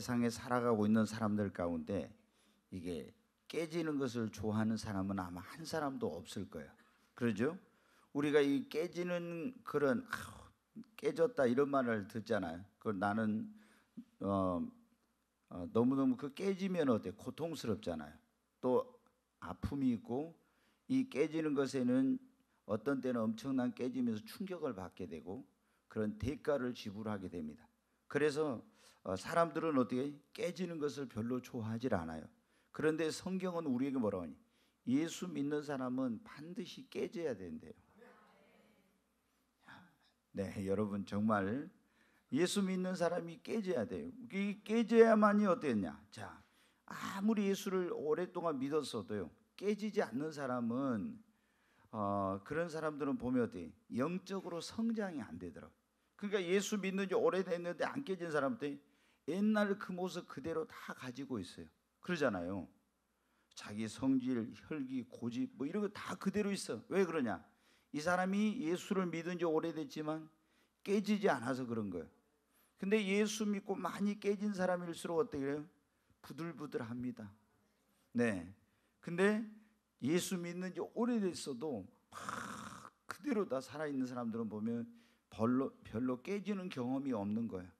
세상에 살아가고 있는 사람들 가운데 이게 깨지는 것을 좋아하는 사람은 아마 한 사람도 없을 거예요. 그러죠? 우리가 이 깨지는 그런 깨졌다 이런 말을 듣잖아요. 그 나는 너무너무 그 깨지면 어때? 고통스럽잖아요. 또 아픔이 있고 이 깨지는 것에는 어떤 때는 엄청난 깨지면서 충격을 받게 되고 그런 대가를 지불하게 됩니다. 그래서 사람들은 어떻게 깨지는 것을 별로 좋아하지 않아요. 그런데 성경은 우리에게 뭐라고 하니? 예수 믿는 사람은 반드시 깨져야 된대요. 네, 여러분 정말 예수 믿는 사람이 깨져야 돼요. 이 깨져야만이 어땠냐? 자, 아무리 예수를 오랫동안 믿었어도요, 깨지지 않는 사람은 그런 사람들은 보면 어때? 영적으로 성장이 안 되더라고. 그러니까 예수 믿는 지 오래됐는데 안 깨진 사람들 옛날 그 모습 그대로 다 가지고 있어요. 그러잖아요. 자기 성질, 혈기, 고집 뭐 이런 거 다 그대로 있어. 왜 그러냐? 이 사람이 예수를 믿은 지 오래됐지만 깨지지 않아서 그런 거예요. 근데 예수 믿고 많이 깨진 사람일수록 어떻게 해요? 부들부들합니다. 네. 근데 예수 믿는 지 오래됐어도 막 그대로 다 살아있는 사람들은 보면 별로 깨지는 경험이 없는 거예요.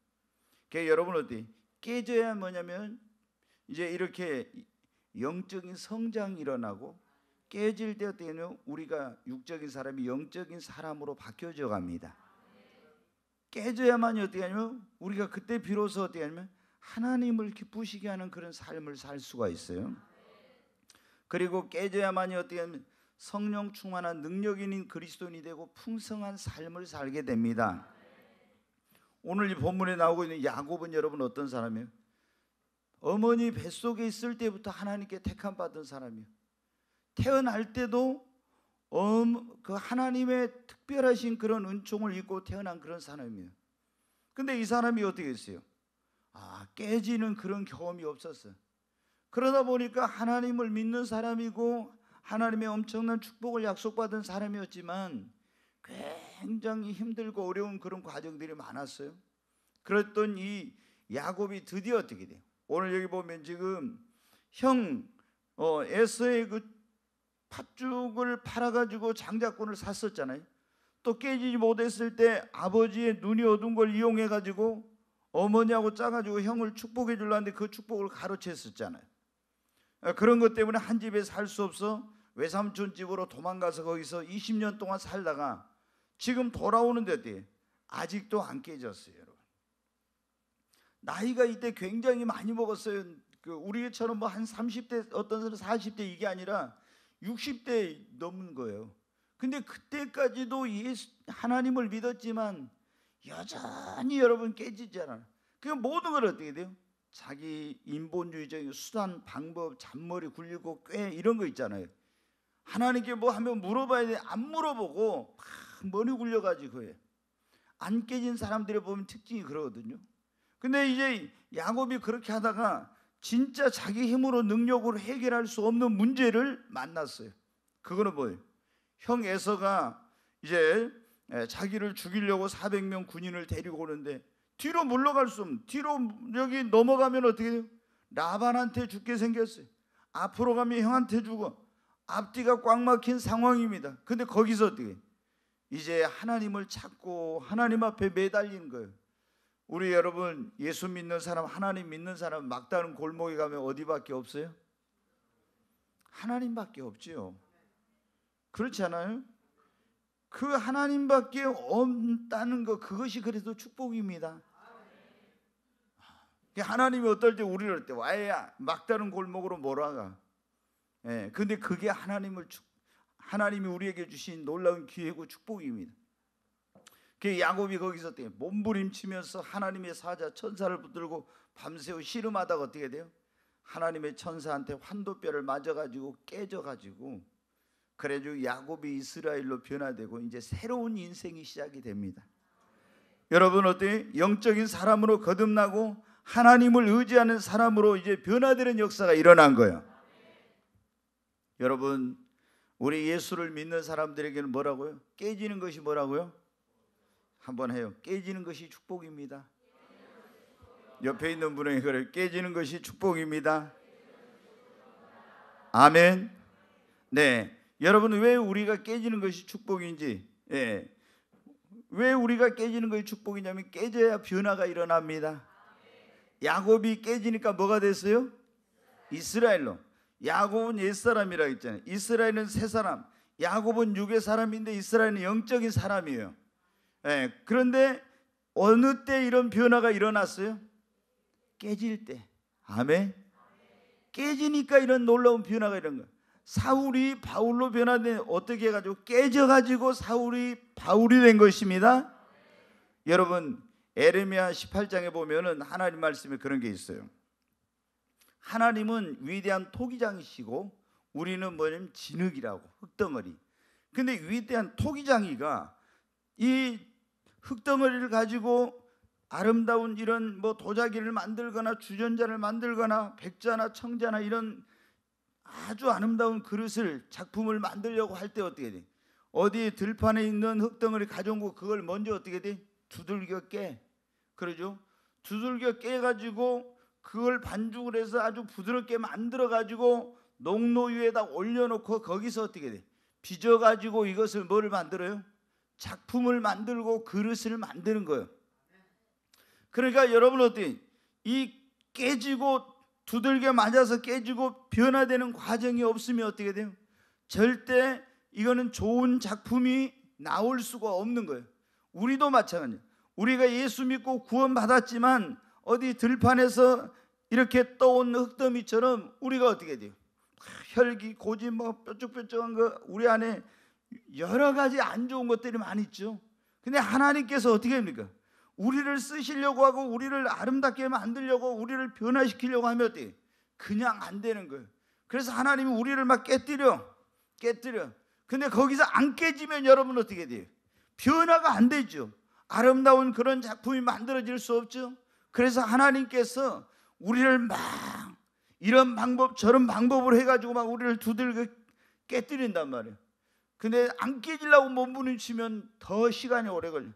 그러니까 여러분 어때? 깨져야 뭐냐면 이제 이렇게 영적인 성장이 일어나고 깨질 때 어떻게 되냐면 우리가 육적인 사람이 영적인 사람으로 바뀌어져 갑니다. 깨져야만이 어떻게 하냐면 우리가 그때 비로소 어떻게 하냐면 하나님을 기쁘시게 하는 그런 삶을 살 수가 있어요. 그리고 깨져야만이 어떻게 하면 성령 충만한 능력 있는 그리스도인이 되고 풍성한 삶을 살게 됩니다. 오늘 이 본문에 나오고 있는 야곱은 여러분 어떤 사람이에요? 어머니 뱃속에 있을 때부터 하나님께 택함 받은 사람이에요. 태어날 때도 그 하나님의 특별하신 그런 은총을 입고 태어난 그런 사람이에요. 근데 이 사람이 어떻게 했어요? 깨지는 그런 경험이 없었어요. 그러다 보니까 하나님을 믿는 사람이고 하나님의 엄청난 축복을 약속받은 사람이었지만 굉장히 힘들고 어려운 그런 과정들이 많았어요. 그랬던 이 야곱이 드디어 어떻게 돼요? 오늘 여기 보면 지금 형 에서의 그 팥죽을 팔아가지고 장자권을 샀었잖아요. 또 깨지지 못했을 때 아버지의 눈이 어두운 걸 이용해가지고 어머니하고 짜가지고 형을 축복해 주려는데 그 축복을 가로챘었잖아요. 그런 것 때문에 한 집에 살 수 없어 외삼촌 집으로 도망가서 거기서 20년 동안 살다가 지금 돌아오는데 어때요? 아직도 안 깨졌어요. 여러분 나이가 이때 굉장히 많이 먹었어요. 우리처럼 뭐 한 30대 어떤 사람은 40대 이게 아니라 60대 넘은 거예요. 근데 그때까지도 하나님을 믿었지만 여전히 여러분 깨지지 않아요. 그 모든 걸 어떻게 돼요? 자기 인본주의적인 수단, 방법, 잔머리 굴리고 꽤 이런 거 있잖아요. 하나님께 뭐 하면 물어봐야 돼. 안 물어보고 막 머리 굴려가지고 해요. 안 깨진 사람들이 보면 특징이 그러거든요. 근데 이제 야곱이 그렇게 하다가 진짜 자기 힘으로 능력으로 해결할 수 없는 문제를 만났어요. 그거는 뭐예요? 형 에서가 이제 자기를 죽이려고 400명 군인을 데리고 오는데 뒤로 물러갈 수 없는, 뒤로 여기 넘어가면 어떻게 돼요? 라반한테 죽게 생겼어요. 앞으로 가면 형한테 죽어. 앞뒤가 꽉 막힌 상황입니다. 근데 거기서 어떻게 해요? 이제 하나님을 찾고 하나님 앞에 매달리는 거예요. 우리 여러분 예수 믿는 사람, 하나님 믿는 사람 막다른 골목에 가면 어디밖에 없어요? 하나님밖에 없지요. 그렇지 않아요? 그 하나님밖에 없다는 거, 그것이 그래도 축복입니다. 하나님이 어떨 때 우리를 할 때 와야 막다른 골목으로 몰아가. 근데 그게 하나님이 우리에게 주신 놀라운 기회고 축복입니다. 그 야곱이 거기서 몸부림치면서 하나님의 사자 천사를 붙들고 밤새우 씨름하다가 어떻게 돼요? 하나님의 천사한테 환도뼈를 맞아가지고 깨져가지고 그래가지고 야곱이 이스라엘로 변화되고 이제 새로운 인생이 시작이 됩니다. 여러분 어때요? 영적인 사람으로 거듭나고 하나님을 의지하는 사람으로 이제 변화되는 역사가 일어난 거예요. 여러분 우리 예수를 믿는 사람들에게는 뭐라고요? 깨지는 것이 뭐라고요? 한번 해요. 깨지는 것이 축복입니다. 옆에 있는 분에게 그래, 깨지는 것이 축복입니다. 아멘. 네, 여러분, 왜 우리가 깨지는 것이 축복인지, 왜 우리가 깨지는 것이 축복이냐면 깨져야 변화가 일어납니다. 야곱이 깨지니까 뭐가 됐어요? 이스라엘로. 야곱은 옛사람이라 했잖아요. 이스라엘은 새사람. 야곱은 육의 사람인데 이스라엘은 영적인 사람이에요. 그런데 어느 때 이런 변화가 일어났어요? 깨질 때. 아멘. 깨지니까 이런 놀라운 변화가 일어난 거예요. 사울이 바울로 변화된, 어떻게 해가지고 깨져가지고 사울이 바울이 된 것입니다. 여러분, 에레미야 18장에 보면은 하나님 말씀에 그런 게 있어요. 하나님은 위대한 토기장이시고 우리는 뭐냐면 진흙이라고, 흙덩어리. 근데 위대한 토기장이가 이 흙덩어리를 가지고 아름다운 이런 뭐 도자기를 만들거나 주전자를 만들거나 백자나 청자나 이런 아주 아름다운 그릇을, 작품을 만들려고 할 때 어떻게 돼? 어디 들판에 있는 흙덩어리 가져온 거 그걸 먼저 어떻게 돼? 두들겨 깨. 그러죠? 두들겨 깨가지고 그걸 반죽을 해서 아주 부드럽게 만들어가지고 농로 위에다 올려놓고 거기서 어떻게 돼? 빚어가지고 이것을 뭐를 만들어요? 작품을 만들고 그릇을 만드는 거예요. 그러니까 여러분, 어떻게 이 깨지고 두들겨 맞아서 깨지고 변화되는 과정이 없으면 어떻게 돼요? 절대 이거는 좋은 작품이 나올 수가 없는 거예요. 우리도 마찬가지예요. 우리가 예수 믿고 구원 받았지만 어디 들판에서 이렇게 떠온 흙더미처럼 우리가 어떻게 돼요? 혈기, 고집, 뭐 뾰족뾰족한 거, 우리 안에 여러 가지 안 좋은 것들이 많이 있죠. 근데 하나님께서 어떻게 합니까? 우리를 쓰시려고 하고 우리를 아름답게 만들려고 우리를 변화시키려고 하면 어때요? 그냥 안 되는 거예요. 그래서 하나님이 우리를 막 깨뜨려. 근데 거기서 안 깨지면 여러분 어떻게 돼요? 변화가 안 되죠. 아름다운 그런 작품이 만들어질 수 없죠. 그래서 하나님께서 우리를 막 이런 방법 저런 방법으로 해가지고 막 우리를 두들겨 깨뜨린단 말이에요. 근데 안 깨지려고 몸부림치면 더 시간이 오래 걸려.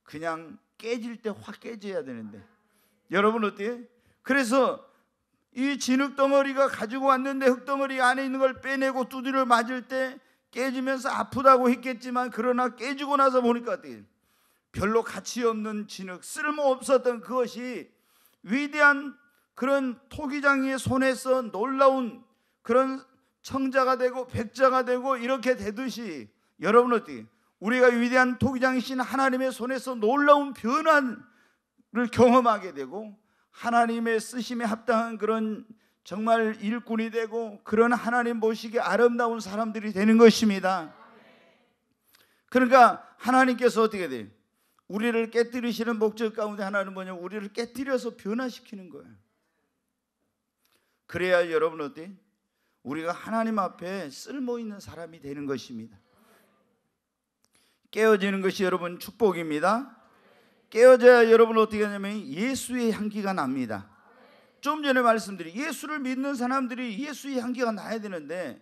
그냥 깨질 때 확 깨져야 되는데 여러분 어때요? 그래서 이 진흙덩어리가 가지고 왔는데 흙덩어리 안에 있는 걸 빼내고 두드려 맞을 때 깨지면서 아프다고 했겠지만, 그러나 깨지고 나서 보니까 어때요? 별로 가치 없는 진흙, 쓸모없었던 그것이 위대한 그런 토기장이의 손에서 놀라운 그런 청자가 되고 백자가 되고 이렇게 되듯이, 여러분 어떻게 우리가 위대한 토기장이신 하나님의 손에서 놀라운 변화를 경험하게 되고 하나님의 쓰심에 합당한 그런 정말 일꾼이 되고 그런 하나님 보시기에 아름다운 사람들이 되는 것입니다. 그러니까 하나님께서 어떻게 돼요? 우리를 깨뜨리시는 목적 가운데 하나는 뭐냐면 우리를 깨뜨려서 변화시키는 거예요. 그래야 여러분 어때요? 우리가 하나님 앞에 쓸모있는 사람이 되는 것입니다. 깨어지는 것이 여러분 축복입니다. 깨어져야 여러분 어떻게 하냐면 예수의 향기가 납니다. 좀 전에 말씀드린 예수를 믿는 사람들이 예수의 향기가 나야 되는데,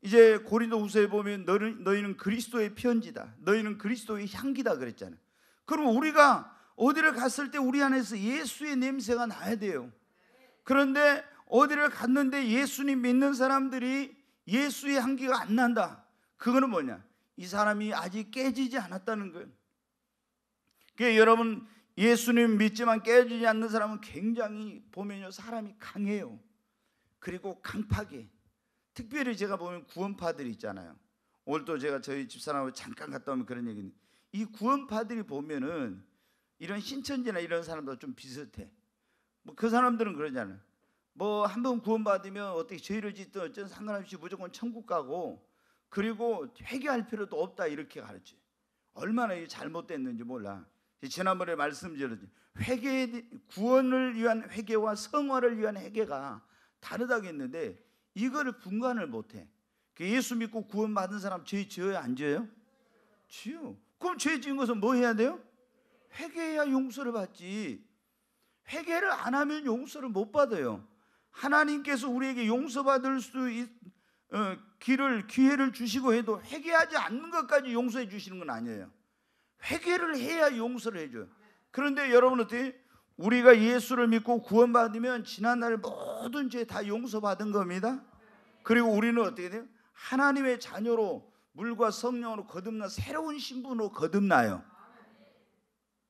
이제 고린도후서에 보면 너희는 그리스도의 편지다, 너희는 그리스도의 향기다 그랬잖아요. 그럼 우리가 어디를 갔을 때 우리 안에서 예수의 냄새가 나야 돼요. 그런데 어디를 갔는데 예수님 믿는 사람들이 예수의 향기가 안 난다. 그거는 뭐냐? 이 사람이 아직 깨지지 않았다는 거예요. 그러니까 여러분, 예수님 믿지만 깨지지 않는 사람은 굉장히 보면요 사람이 강해요. 그리고 강팍해. 특별히 제가 보면 구원파들이 있잖아요. 오늘도 제가 저희 집사람하고 잠깐 갔다 오면 그런 얘기는, 이 구원파들이 보면은 이런 신천지나 이런 사람도 좀 비슷해. 뭐 그 사람들은 그러잖아요. 뭐 한 번 구원받으면 어떻게 죄를 짓든 어쨌든 상관없이 무조건 천국 가고, 그리고 회개할 필요도 없다 이렇게 가르쳐요. 얼마나 이게 잘못됐는지 몰라. 지난번에 말씀드렸지, 회개, 구원을 위한 회개와 성화를 위한 회개가 다르다고 했는데 이거를 분간을 못해. 예수 믿고 구원받은 사람 죄 지어요 안 지어요? 지어. 그럼 죄 지은 것은 뭐 해야 돼요? 회개해야 용서를 받지. 회개를 안 하면 용서를 못 받아요. 하나님께서 우리에게 용서받을 수 기회를 주시고 해도 회개하지 않는 것까지 용서해 주시는 건 아니에요. 회개를 해야 용서를 해줘요. 그런데 여러분 어때요? 우리가 예수를 믿고 구원받으면 지난날 모든 죄 다 용서받은 겁니다. 그리고 우리는 어떻게 돼요? 하나님의 자녀로 물과 성령으로 거듭나 새로운 신분으로 거듭나요.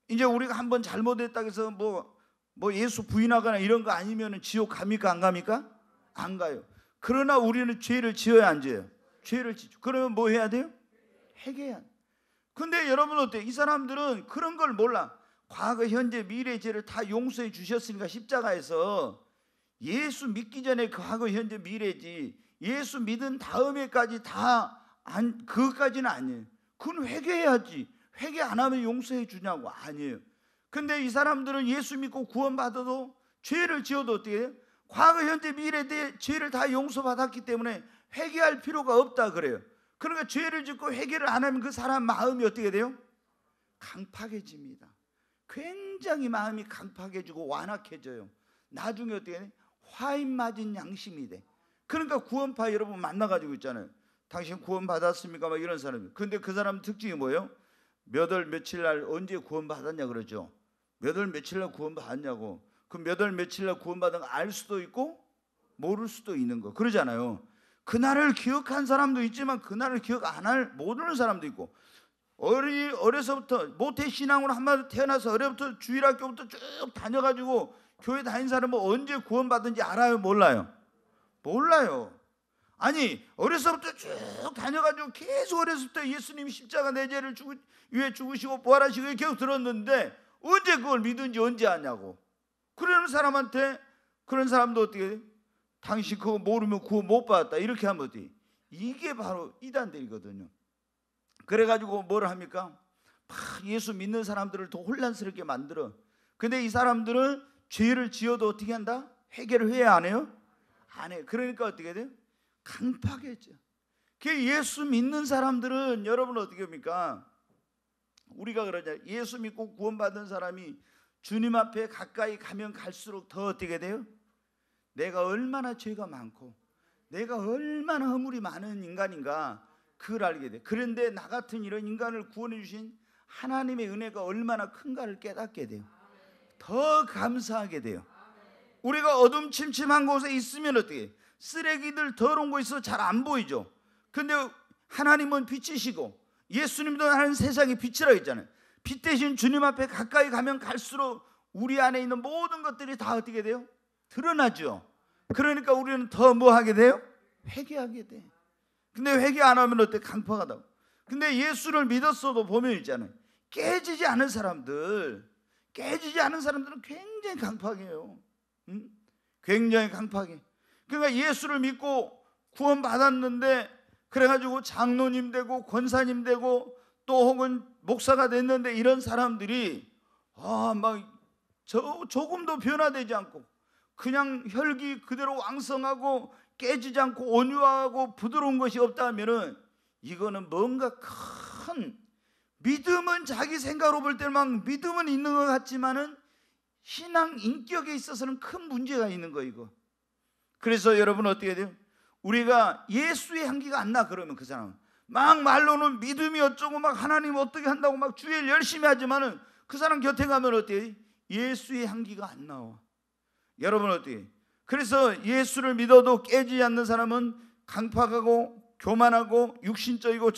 이제 우리가 한번 잘못했다고 해서 뭐 예수 부인하거나 이런 거 아니면 지옥 갑니까? 안 갑니까? 안 가요. 그러나 우리는 죄를 지어야 안 지어요? 죄를 지죠. 그러면 뭐 해야 돼요? 회개해야 돼요. 근데 여러분 어때요? 이 사람들은 그런 걸 몰라. 과거, 현재, 미래 죄를 다 용서해 주셨으니까 십자가에서 예수 믿기 전에 과거, 현재, 미래지 예수 믿은 다음에까지 다 그것까지는 아니에요. 그건 회개해야지. 회개 안 하면 용서해 주냐고. 아니에요. 근데 이 사람들은 예수 믿고 구원받아도 죄를 지어도 어떻게 해요? 과거, 현재, 미래 죄를 다 용서받았기 때문에 회개할 필요가 없다 그래요. 그러니까 죄를 짓고 회개를 안 하면 그 사람 마음이 어떻게 돼요? 강팍해집니다. 굉장히 마음이 강팍해지고 완악해져요. 나중에 어떻게 돼? 화인 맞은 양심이 돼. 그러니까 구원파 여러분 만나가지고 있잖아요. 당신 구원 받았습니까? 막 이런 사람이. 근데 그 사람 특징이 뭐예요? 몇 월 며칠 날 언제 구원 받았냐 그러죠. 몇 월 며칠 날 구원 받았냐고. 그 몇 월 며칠 날 구원 받은 거 알 수도 있고 모를 수도 있는 거 그러잖아요. 그날을 기억한 사람도 있지만 그날을 기억 안 할 모르는 사람도 있고, 어려서부터 모태신앙으로 한마디 태어나서 어려부터 주일학교부터 쭉 다녀가지고 교회 다닌 사람은 언제 구원 받은지 알아요? 몰라요? 몰라요. 아니 어려서부터 쭉 다녀가지고 계속 어려서부터 예수님이 십자가 내 죄를 위해 죽으시고 부활하시고 계속 들었는데 언제 그걸 믿은지 언제 아냐고. 그러는 사람한테, 그런 사람도 어떻게 돼? 당신 그거 모르면 구원 못 받았다 이렇게 하면 어디? 이게 바로 이단들이거든요. 그래가지고 뭘 합니까? 예수 믿는 사람들을 더 혼란스럽게 만들어. 근데 이 사람들은 죄를 지어도 어떻게 한다? 회개를 해야 안 해요? 안 해. 그러니까 어떻게 돼요? 강팍해져. 예수 믿는 사람들은 여러분 어떻게 합니까? 우리가 그러냐, 예수 믿고 구원받은 사람이 주님 앞에 가까이 가면 갈수록 더 어떻게 돼요? 내가 얼마나 죄가 많고 내가 얼마나 허물이 많은 인간인가 그걸 알게 돼. 그런데 나 같은 이런 인간을 구원해 주신 하나님의 은혜가 얼마나 큰가를 깨닫게 돼요. 더 감사하게 돼요. 우리가 어둠침침한 곳에 있으면 어떻게, 쓰레기들 더러운 곳 있어 잘 안 보이죠. 근데 하나님은 빛이시고 예수님도 하는 세상의 빛이라고 했잖아요. 빛 대신 주님 앞에 가까이 가면 갈수록 우리 안에 있는 모든 것들이 다 어떻게 돼요? 드러나죠. 그러니까 우리는 더 뭐 하게 돼요? 회개하게 돼. 근데 회개 안 하면 어때? 강팍하다고. 근데 예수를 믿었어도 보면 있잖아요. 깨지지 않은 사람들은 굉장히 강팍해요. 굉장히 강팍해. 그러니까 예수를 믿고 구원 받았는데 그래가지고 장로님 되고 권사님 되고 또 혹은 목사가 됐는데 이런 사람들이 조금도 변화되지 않고 그냥 혈기 그대로 왕성하고 깨지지 않고 온유하고 부드러운 것이 없다면은 이거는 뭔가 큰, 믿음은 자기 생각으로 볼 때만 믿음은 있는 것 같지만은 신앙 인격에 있어서는 큰 문제가 있는 거 이거. 그래서 여러분 어떻게 돼요? 우리가 예수의 향기가 안 나. 그러면 그 사람은 막 말로는 믿음이 어쩌고 막 하나님 어떻게 한다고 막 주일 열심히 하지만은 그 사람 곁에 가면 어때요? 예수의 향기가 안 나와. 여러분 어때요? 그래서 예수를 믿어도 깨지지 않는 사람은 강팍하고 교만하고 육신적이고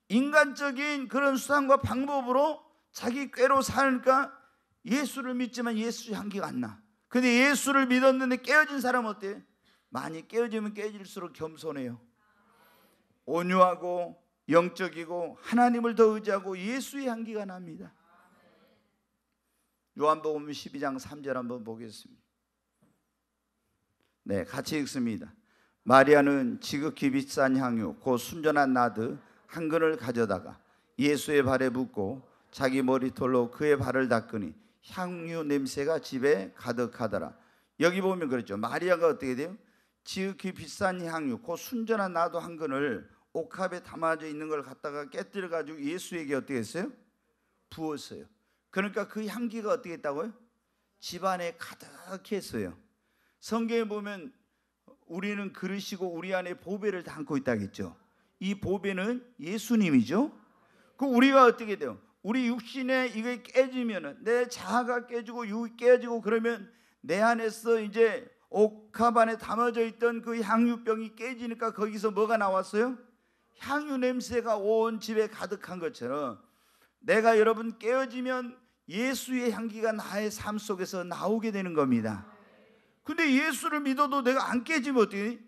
인간적인 그런 수단과 방법으로 자기 꾀로 사니까 예수를 믿지만 예수의 향기가 안 나. 근데 예수를 믿었는데 깨어진 사람은 어때요? 많이 깨어지면 깨질수록 겸손해요. 온유하고 영적이고 하나님을 더 의지하고 예수의 향기가 납니다. 요한복음 12장 3절 한번 보겠습니다. 네, 같이 읽습니다. 마리아는 지극히 비싼 향유 곧 순전한 나드 한 근을 가져다가 예수의 발에 붓고 자기 머리털로 그의 발을 닦으니 향유 냄새가 집에 가득하더라. 여기 보면 그렇죠. 마리아가 어떻게 돼요? 지극히 비싼 향유 곧 순전한 나드 한 근을 옥합에 담아져 있는 걸 갖다가 깨뜨려 가지고 예수에게 어떻게 했어요? 부었어요. 그러니까 그 향기가 어떻게 했다고요? 집안에 가득했어요. 성경에 보면 우리는 그릇이고 우리 안에 보배를 담고 있다겠죠. 이 보배는 예수님이죠. 그 우리가 어떻게 돼요? 우리 육신에 이게 깨지면은, 내 자아가 깨지고 육이 깨지고 그러면 내 안에서 이제 옥합 안에 담아져 있던 그 향유병이 깨지니까 거기서 뭐가 나왔어요? 향유 냄새가 온 집에 가득한 것처럼 내가 여러분 깨어지면 예수의 향기가 나의 삶 속에서 나오게 되는 겁니다. 근데 예수를 믿어도 내가 안 깨지면 어떻게 돼?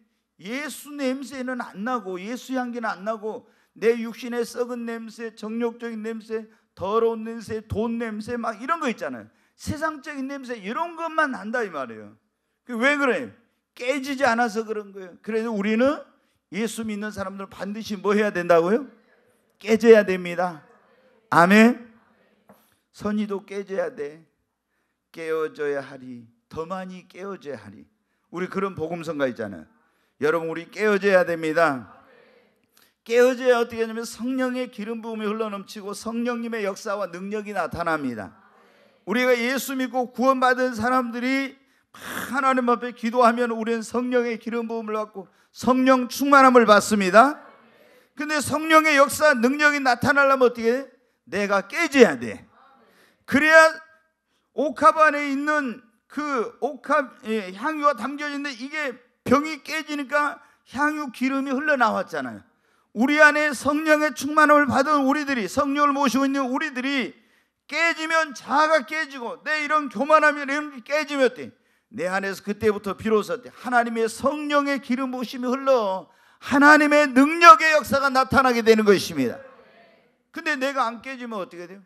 예수 냄새는 안 나고 예수 향기는 안 나고 내 육신의 썩은 냄새, 정욕적인 냄새, 더러운 냄새, 돈 냄새 막 이런 거 있잖아요. 세상적인 냄새 이런 것만 난다 이 말이에요. 왜 그래요? 깨지지 않아서 그런 거예요. 그래서 우리는 예수 믿는 사람들은 반드시 뭐 해야 된다고요? 깨져야 됩니다. 아멘. 선의도 깨져야 돼. 깨어져야 하리. 더 많이 깨어져야 하리. 우리 그런 복음성가 있잖아요. 여러분 우리 깨어져야 됩니다. 깨어져야 어떻게 하냐면 성령의 기름 부음이 흘러넘치고 성령님의 역사와 능력이 나타납니다. 우리가 예수 믿고 구원받은 사람들이 하나님 앞에 기도하면 우리는 성령의 기름 부음을 받고 성령 충만함을 받습니다. 근데 성령의 역사 능력이 나타나려면 어떻게 해? 내가 깨져야 돼. 그래야 옥합 안에 있는 그 옥합 향유가 담겨져 있는데 이게 병이 깨지니까 향유 기름이 흘러나왔잖아요. 우리 안에 성령의 충만함을 받은 우리들이, 성령을 모시고 있는 우리들이 깨지면 자아가 깨지고 내 이런 교만함이 이런 게 깨지면 어때? 내 안에서 그때부터 비로소 하나님의 성령의 기름 부으심이 흘러 하나님의 능력의 역사가 나타나게 되는 것입니다. 근데 내가 안 깨지면 어떻게 돼요?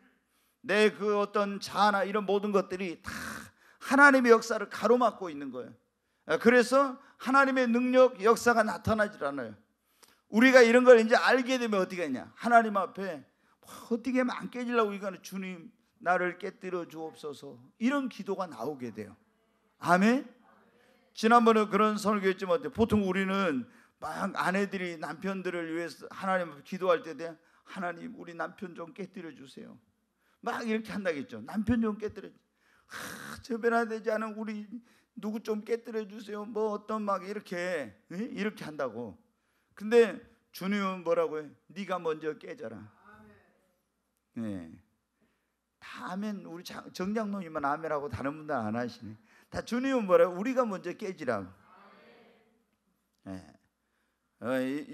내 그 어떤 자아나 이런 모든 것들이 다 하나님의 역사를 가로막고 있는 거예요. 그래서 하나님의 능력 역사가 나타나질 않아요. 우리가 이런 걸 이제 알게 되면 어떻게 하냐? 하나님 앞에 어떻게 하면 안 깨지려고 이거는 주님 나를 깨뜨려 주옵소서 이런 기도가 나오게 돼요. 아멘. 지난번에 그런 설교했지만 어때요? 보통 우리는 막 아내들이 남편들을 위해서 하나님 앞에 기도할 때 하나님 우리 남편 좀 깨뜨려 주세요 막 이렇게 한다겠죠. 남편 좀 깨뜨려 저 변화되지 않은 우리 누구 좀 깨뜨려 주세요 뭐 어떤 막 이렇게 한다고. 근데 주님은 뭐라고 해? 네가 먼저 깨져라. 네. 다 아멘. 우리 정장로님만 아멘하고 다른 분들 안 하시네. 다 주님은 뭐라고? 우리가 먼저 깨지라고. 네.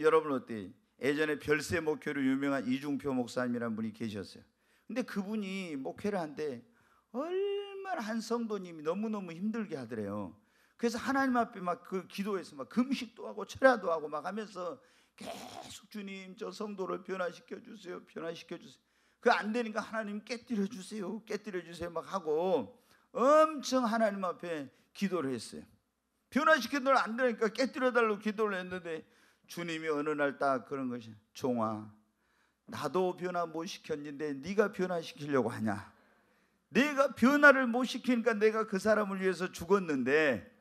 여러분 어때요? 예전에 별세 목회로 유명한 이중표 목사님이라는 분이 계셨어요. 근데 그분이 목회를 하는데 얼마나 한 성도님이 너무너무 힘들게 하더래요. 그래서 하나님 앞에 막 그 기도해서 막 금식도 하고 철야도 하고 막 하면서 계속 주님 저 성도를 변화시켜 주세요, 변화시켜 주세요. 그 안 되니까 하나님 깨뜨려 주세요, 깨뜨려 주세요 막 하고 엄청 하나님 앞에 기도를 했어요. 변화시켜도 안 되니까 깨뜨려 달라고 기도를 했는데 주님이 어느 날 딱 그런 것이 종아 나도 변화 못 시켰는데 네가 변화시키려고 하냐? 내가 변화를 못 시키니까 내가 그 사람을 위해서 죽었는데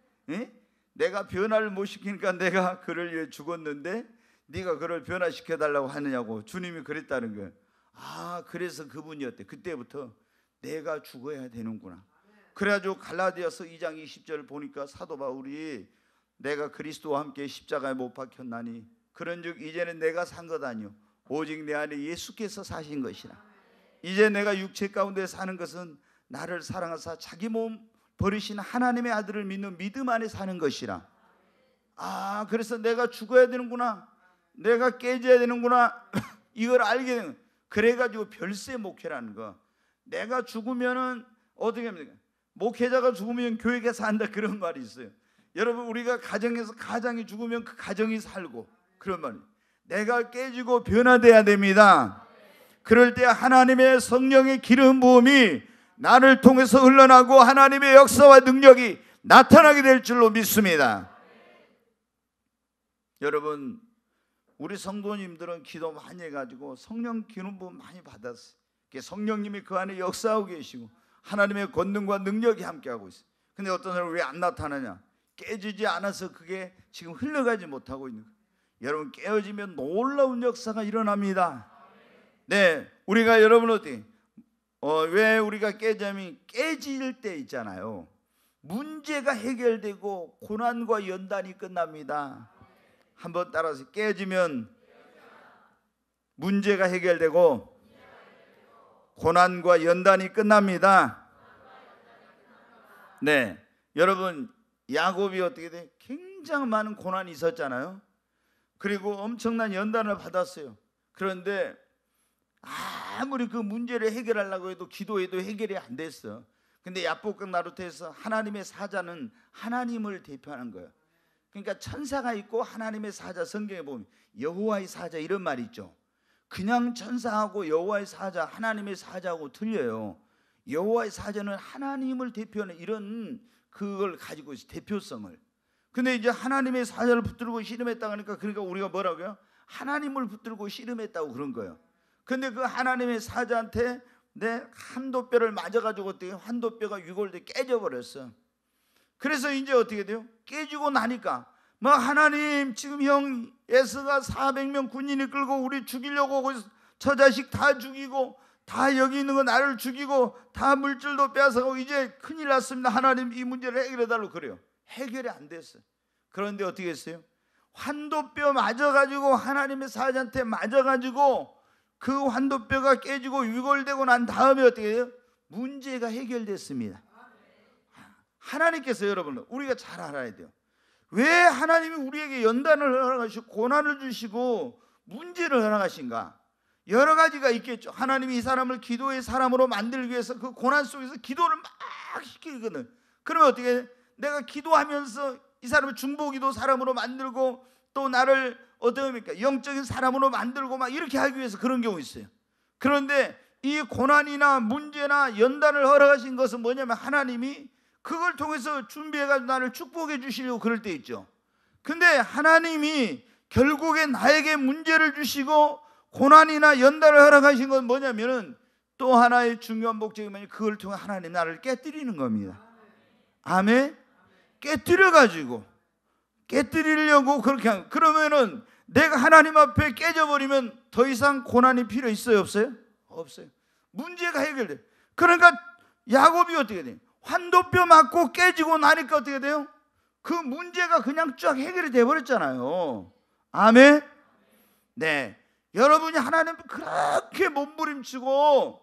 내가 변화를 못 시키니까 내가 그를 위해 죽었는데 네가 그를 변화시켜 달라고 하느냐고 주님이 그랬다는 거예요. 아 그래서 그분이었대. 그때부터 내가 죽어야 되는구나. 그래가지고 갈라디아서 2장 20절 보니까 사도 바울이 내가 그리스도와 함께 십자가에 못 박혔나니 그런즉 이제는 내가 산 것 아니요 오직 내 안에 예수께서 사신 것이라. 이제 내가 육체 가운데 사는 것은 나를 사랑하사 자기 몸 버리신 하나님의 아들을 믿는 믿음 안에 사는 것이라. 아 그래서 내가 죽어야 되는구나, 내가 깨져야 되는구나 이걸 알게 되는. 그래가지고 별세 목회라는 거. 내가 죽으면은 어떻게 합니까? 목회자가 죽으면 교회가 산다 그런 말이 있어요. 여러분 우리가 가정에서 가장이 죽으면 그 가정이 살고 그런 말이에요. 내가 깨지고 변화돼야 됩니다. 그럴 때 하나님의 성령의 기름 부음이 나를 통해서 흘러나고 하나님의 역사와 능력이 나타나게 될 줄로 믿습니다. 여러분 우리 성도님들은 기도 많이 해가지고 성령 기름 부음 많이 받았어요. 성령님이 그 안에 역사하고 계시고 하나님의 권능과 능력이 함께하고 있어요. 근데 어떤 사람은 왜 안 나타나냐? 깨지지 않아서 그게 지금 흘러가지 못하고 있는 거예요. 여러분 깨어지면 놀라운 역사가 일어납니다. 네, 우리가 여러분 어떻게 왜 우리가 깨지면 깨질 때 있잖아요. 문제가 해결되고 고난과 연단이 끝납니다. 한번 따라서 깨지면 문제가 해결되고 고난과 연단이 끝납니다. 네, 여러분 야곱이 어떻게 돼? 굉장히 많은 고난이 있었잖아요. 그리고 엄청난 연단을 받았어요. 그런데 아무리 그 문제를 해결하려고 해도 기도해도 해결이 안 됐어. 근데 야복강 나루터에서 하나님의 사자는 하나님을 대표하는 거예요. 그러니까 천사가 있고 하나님의 사자, 성경에 보면 여호와의 사자 이런 말이 있죠. 그냥 천사하고 여호와의 사자, 하나님의 사자하고 틀려요. 여호와의 사자는 하나님을 대표하는 이런 그걸 가지고 있어요, 대표성을. 근데 이제 하나님의 사자를 붙들고 씨름했다 하니까 그러니까 우리가 뭐라고요? 하나님을 붙들고 씨름했다고 그런 거예요. 근데 그 하나님의 사자한테 내 환도뼈를 맞아가지고 어떻게 환도뼈가 유골돼 깨져버렸어. 그래서 이제 어떻게 돼요? 깨지고 나니까 뭐 하나님 지금 형 에스가 400명 군인이 끌고 우리 죽이려고 오고 저 자식 다 죽이고 다 여기 있는 거 나를 죽이고 다 물질도 빼앗아가고 이제 큰일 났습니다. 하나님 이 문제를 해결해달라고 그래요. 해결이 안 됐어요. 그런데 어떻게 했어요? 환도뼈 맞아가지고 하나님의 사자한테 맞아가지고 그 환도뼈가 깨지고 위골되고 난 다음에 어떻게 해요? 문제가 해결됐습니다. 하나님께서 여러분 우리가 잘 알아야 돼요. 왜 하나님이 우리에게 연단을 허락하시고 고난을 주시고 문제를 허락하신가? 여러 가지가 있겠죠. 하나님이 이 사람을 기도의 사람으로 만들기 위해서 그 고난 속에서 기도를 막 시키거든. 그러면 어떻게 해? 내가 기도하면서 이 사람을 중보기도 사람으로 만들고 또 나를 어떻게 영적인 사람으로 만들고 막 이렇게 하기 위해서 그런 경우 있어요. 그런데 이 고난이나 문제나 연단을 허락하신 것은 뭐냐면 하나님이 그걸 통해서 준비해가지고 나를 축복해 주시려고 그럴 때 있죠. 근데 하나님이 결국에 나에게 문제를 주시고 고난이나 연단을 허락하신 건 뭐냐면은 또 하나의 중요한 목적이 뭐냐면 그걸 통해 하나님 나를 깨뜨리는 겁니다. 아멘. 깨뜨리려고 그렇게 하면 그러면은 내가 하나님 앞에 깨져버리면 더 이상 고난이 필요 있어요? 없어요? 없어요. 문제가 해결돼. 그러니까 야곱이 어떻게 돼요? 환도뼈 맞고 깨지고 나니까 어떻게 돼요? 그 문제가 그냥 쫙 해결이 돼버렸잖아요. 아멘. 네, 여러분이 하나님 그렇게 몸부림치고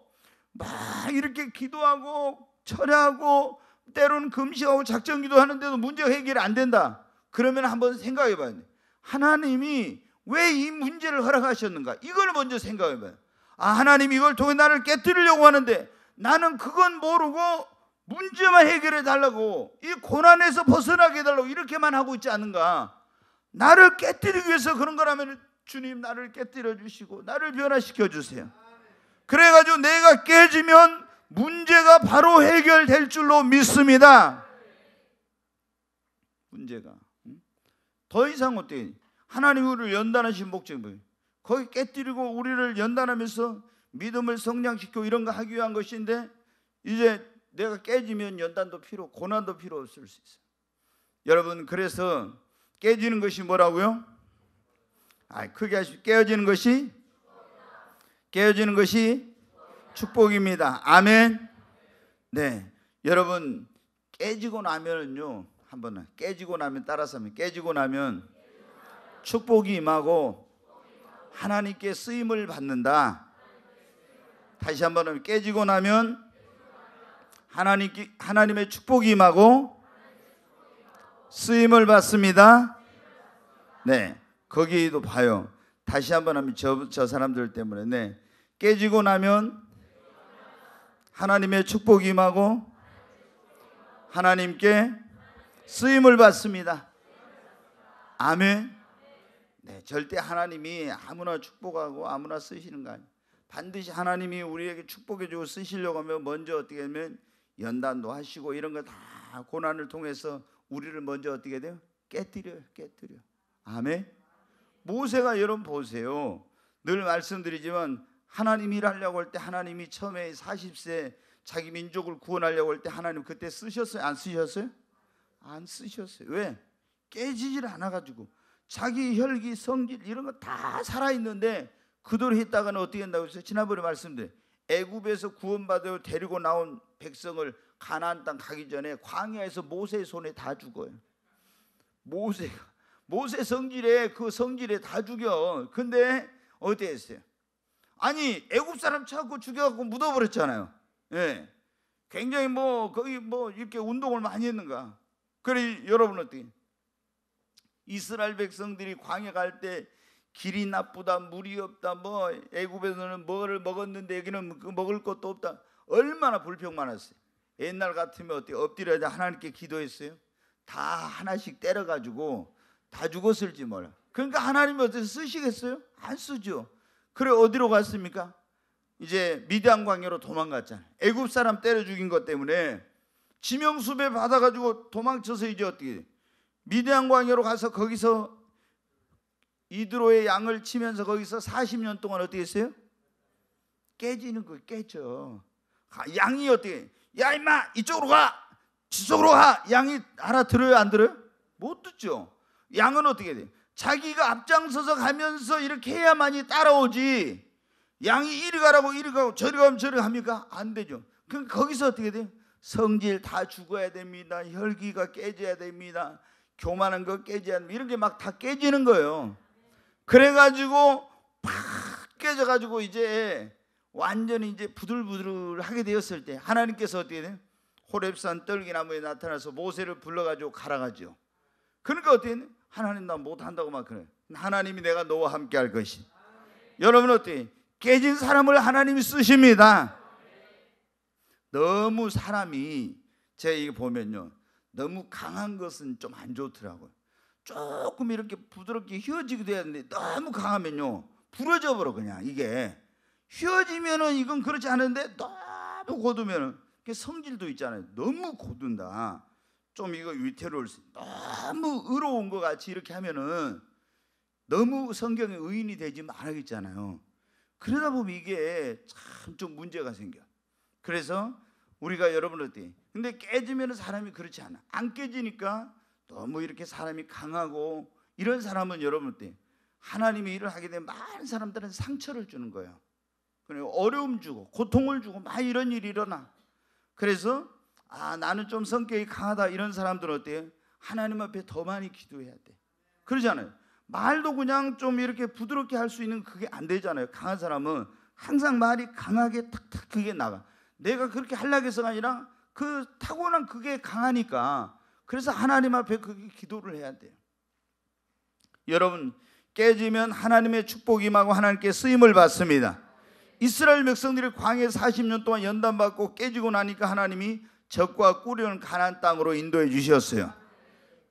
막 이렇게 기도하고 철회하고 때로는 금식하고 작정기도 하는데도 문제가 해결이 안 된다. 그러면 한번 생각해 봐야 돼요. 하나님이 왜 이 문제를 허락하셨는가? 이걸 먼저 생각해 봐요. 하나님이 이걸 통해 나를 깨뜨리려고 하는데 나는 그건 모르고 문제만 해결해 달라고, 이 고난에서 벗어나게 해달라고 이렇게만 하고 있지 않은가? 나를 깨뜨리기 위해서 그런 거라면 주님 나를 깨뜨려 주시고 나를 변화시켜 주세요. 그래가지고 내가 깨지면 문제가 바로 해결될 줄로 믿습니다. 문제가 더 이상 어때요? 하나님이 우리를 연단하신 목적이 뭐예요? 거기 깨뜨리고 우리를 연단하면서 믿음을 성장시키고 이런 거 하기 위한 것인데 이제 내가 깨지면 연단도 필요, 고난도 필요 없을 수 있어요. 여러분 그래서 깨지는 것이 뭐라고요? 크게 하십시오. 깨어지는 것이 축복입니다. 아멘. 네, 여러분 깨지고 나면은요, 한번 깨지고 나면 따라서 하면 깨지고 나면 축복이 임하고 하나님께 쓰임을 받는다. 다시 한번 하면 깨지고 나면 하나님의 축복이 임하고 쓰임을 받습니다. 네, 거기도 봐요. 다시 한번 하면 저 사람들 때문에 네, 깨지고 나면 하나님의 축복이 임하고 하나님께 쓰임을 받습니다. 아멘. 네, 절대 하나님이 아무나 축복하고 아무나 쓰시는 거 아니에요. 반드시 하나님이 우리에게 축복해 주고 쓰시려고 하면 먼저 어떻게 하면 연단도 하시고 이런 거 다 고난을 통해서 우리를 먼저 어떻게 돼요? 깨뜨려. 아멘. 모세가 여러분 보세요. 늘 말씀드리지만 하나님 일하려고 할 때 하나님이 처음에 40세 자기 민족을 구원하려고 할 때 하나님 그때 쓰셨어요? 안 쓰셨어요? 안 쓰셨어요. 왜? 깨지질 않아가지고 자기 혈기 성질 이런 거 다 살아있는데 그대로 했다가는 어떻게 된다고 했어요? 지난번에 말씀드린 애굽에서 구원받아 데리고 나온 백성을 가나안 땅 가기 전에 광야에서 모세의 손에 다 죽어요. 모세 성질에 그 성질에 다 죽여. 근데 어떻게 했어요? 아니 애굽 사람 찾고 죽여갖고 묻어버렸잖아요. 예, 굉장히 거기 이렇게 운동을 많이 했는가. 그래 여러분 어떻게 이스라엘 백성들이 광야 갈 때 길이 나쁘다, 물이 없다, 애굽에서는 뭐를 먹었는데 여기는 먹을 것도 없다, 얼마나 불평 많았어요. 옛날 같으면 어떻게 엎드려야 하나님께 기도했어요? 다 하나씩 때려가지고 다 죽었을지 몰라. 그러니까 하나님이 어떻게 쓰시겠어요? 안 쓰죠. 그래 어디로 갔습니까? 이제 미디안 광야로 도망갔잖아요. 애굽 사람 때려 죽인 것 때문에 지명수배 받아가지고 도망쳐서 이제 어떻게 미디안 광야로 가서 거기서 이드로의 양을 치면서 거기서 40년 동안 어떻게 했어요? 깨지는 거 깨져. 양이 어떻게, 야 임마 이쪽으로 가, 저쪽으로 가. 양이 알아들어요 안 들어요? 못 듣죠. 양은 어떻게 돼? 자기가 앞장서서 가면서 이렇게 해야만이 따라오지. 양이 이리 가라고 이리 가고 저리 가면 저리 합니까? 안 되죠. 그럼 거기서 어떻게 돼요? 성질 다 죽어야 됩니다. 혈기가 깨져야 됩니다. 교만한 거 깨져야 됩니다. 이런 게 막 다 깨지는 거예요. 그래가지고 팍 깨져가지고 이제 완전히 이제 부들부들하게 되었을 때 하나님께서 어떻게 돼요? 호렙산 떨기나무에 나타나서 모세를 불러가지고 가라가죠. 그러니까 어떻게 돼요? 하나님 나 못한다고 막 그래요. 하나님이 내가 너와 함께 할 것이. 여러분 어때요? 깨진 사람을 하나님이 쓰십니다. 너무 사람이 제가 이거 보면요, 너무 강한 것은 좀 안 좋더라고요. 조금 이렇게 부드럽게 휘어지게 돼야 되는데 너무 강하면요 부러져 버려. 그냥 이게 휘어지면은 이건 그렇지 않은데 너무 고두면은 성질도 있잖아요. 너무 고든다. 좀 이거 위태로울 수, 너무 의로운 것 같이 이렇게 하면은 너무 성경의 의인이 되지 말아야겠잖아요. 그러다 보면 이게 참 좀 문제가 생겨. 그래서 우리가 여러분 어때? 근데 깨지면 사람이 그렇지 않아. 안 깨지니까 너무 이렇게 사람이 강하고 이런 사람은 여러분 어때? 하나님의 일을 하게 되면 많은 사람들은 상처를 주는 거예요. 그리고 어려움 주고 고통을 주고 막 이런 일이 일어나. 그래서 나는 좀 성격이 강하다 이런 사람들은 어때요? 하나님 앞에 더 많이 기도해야 돼. 그러잖아요. 말도 그냥 좀 이렇게 부드럽게 할 수 있는 그게 안 되잖아요. 강한 사람은 항상 말이 강하게 탁탁 그게 나가. 내가 그렇게 하려고 해서가 아니라 그 타고난 그게 강하니까. 그래서 하나님 앞에 그게 기도를 해야 돼요. 여러분 깨지면 하나님의 축복이 임하고 하나님께 쓰임을 받습니다. 이스라엘 백성들이 광야에 40년 동안 연단받고 깨지고 나니까 하나님이 적과 꿀이는 가나안 땅으로 인도해 주셨어요.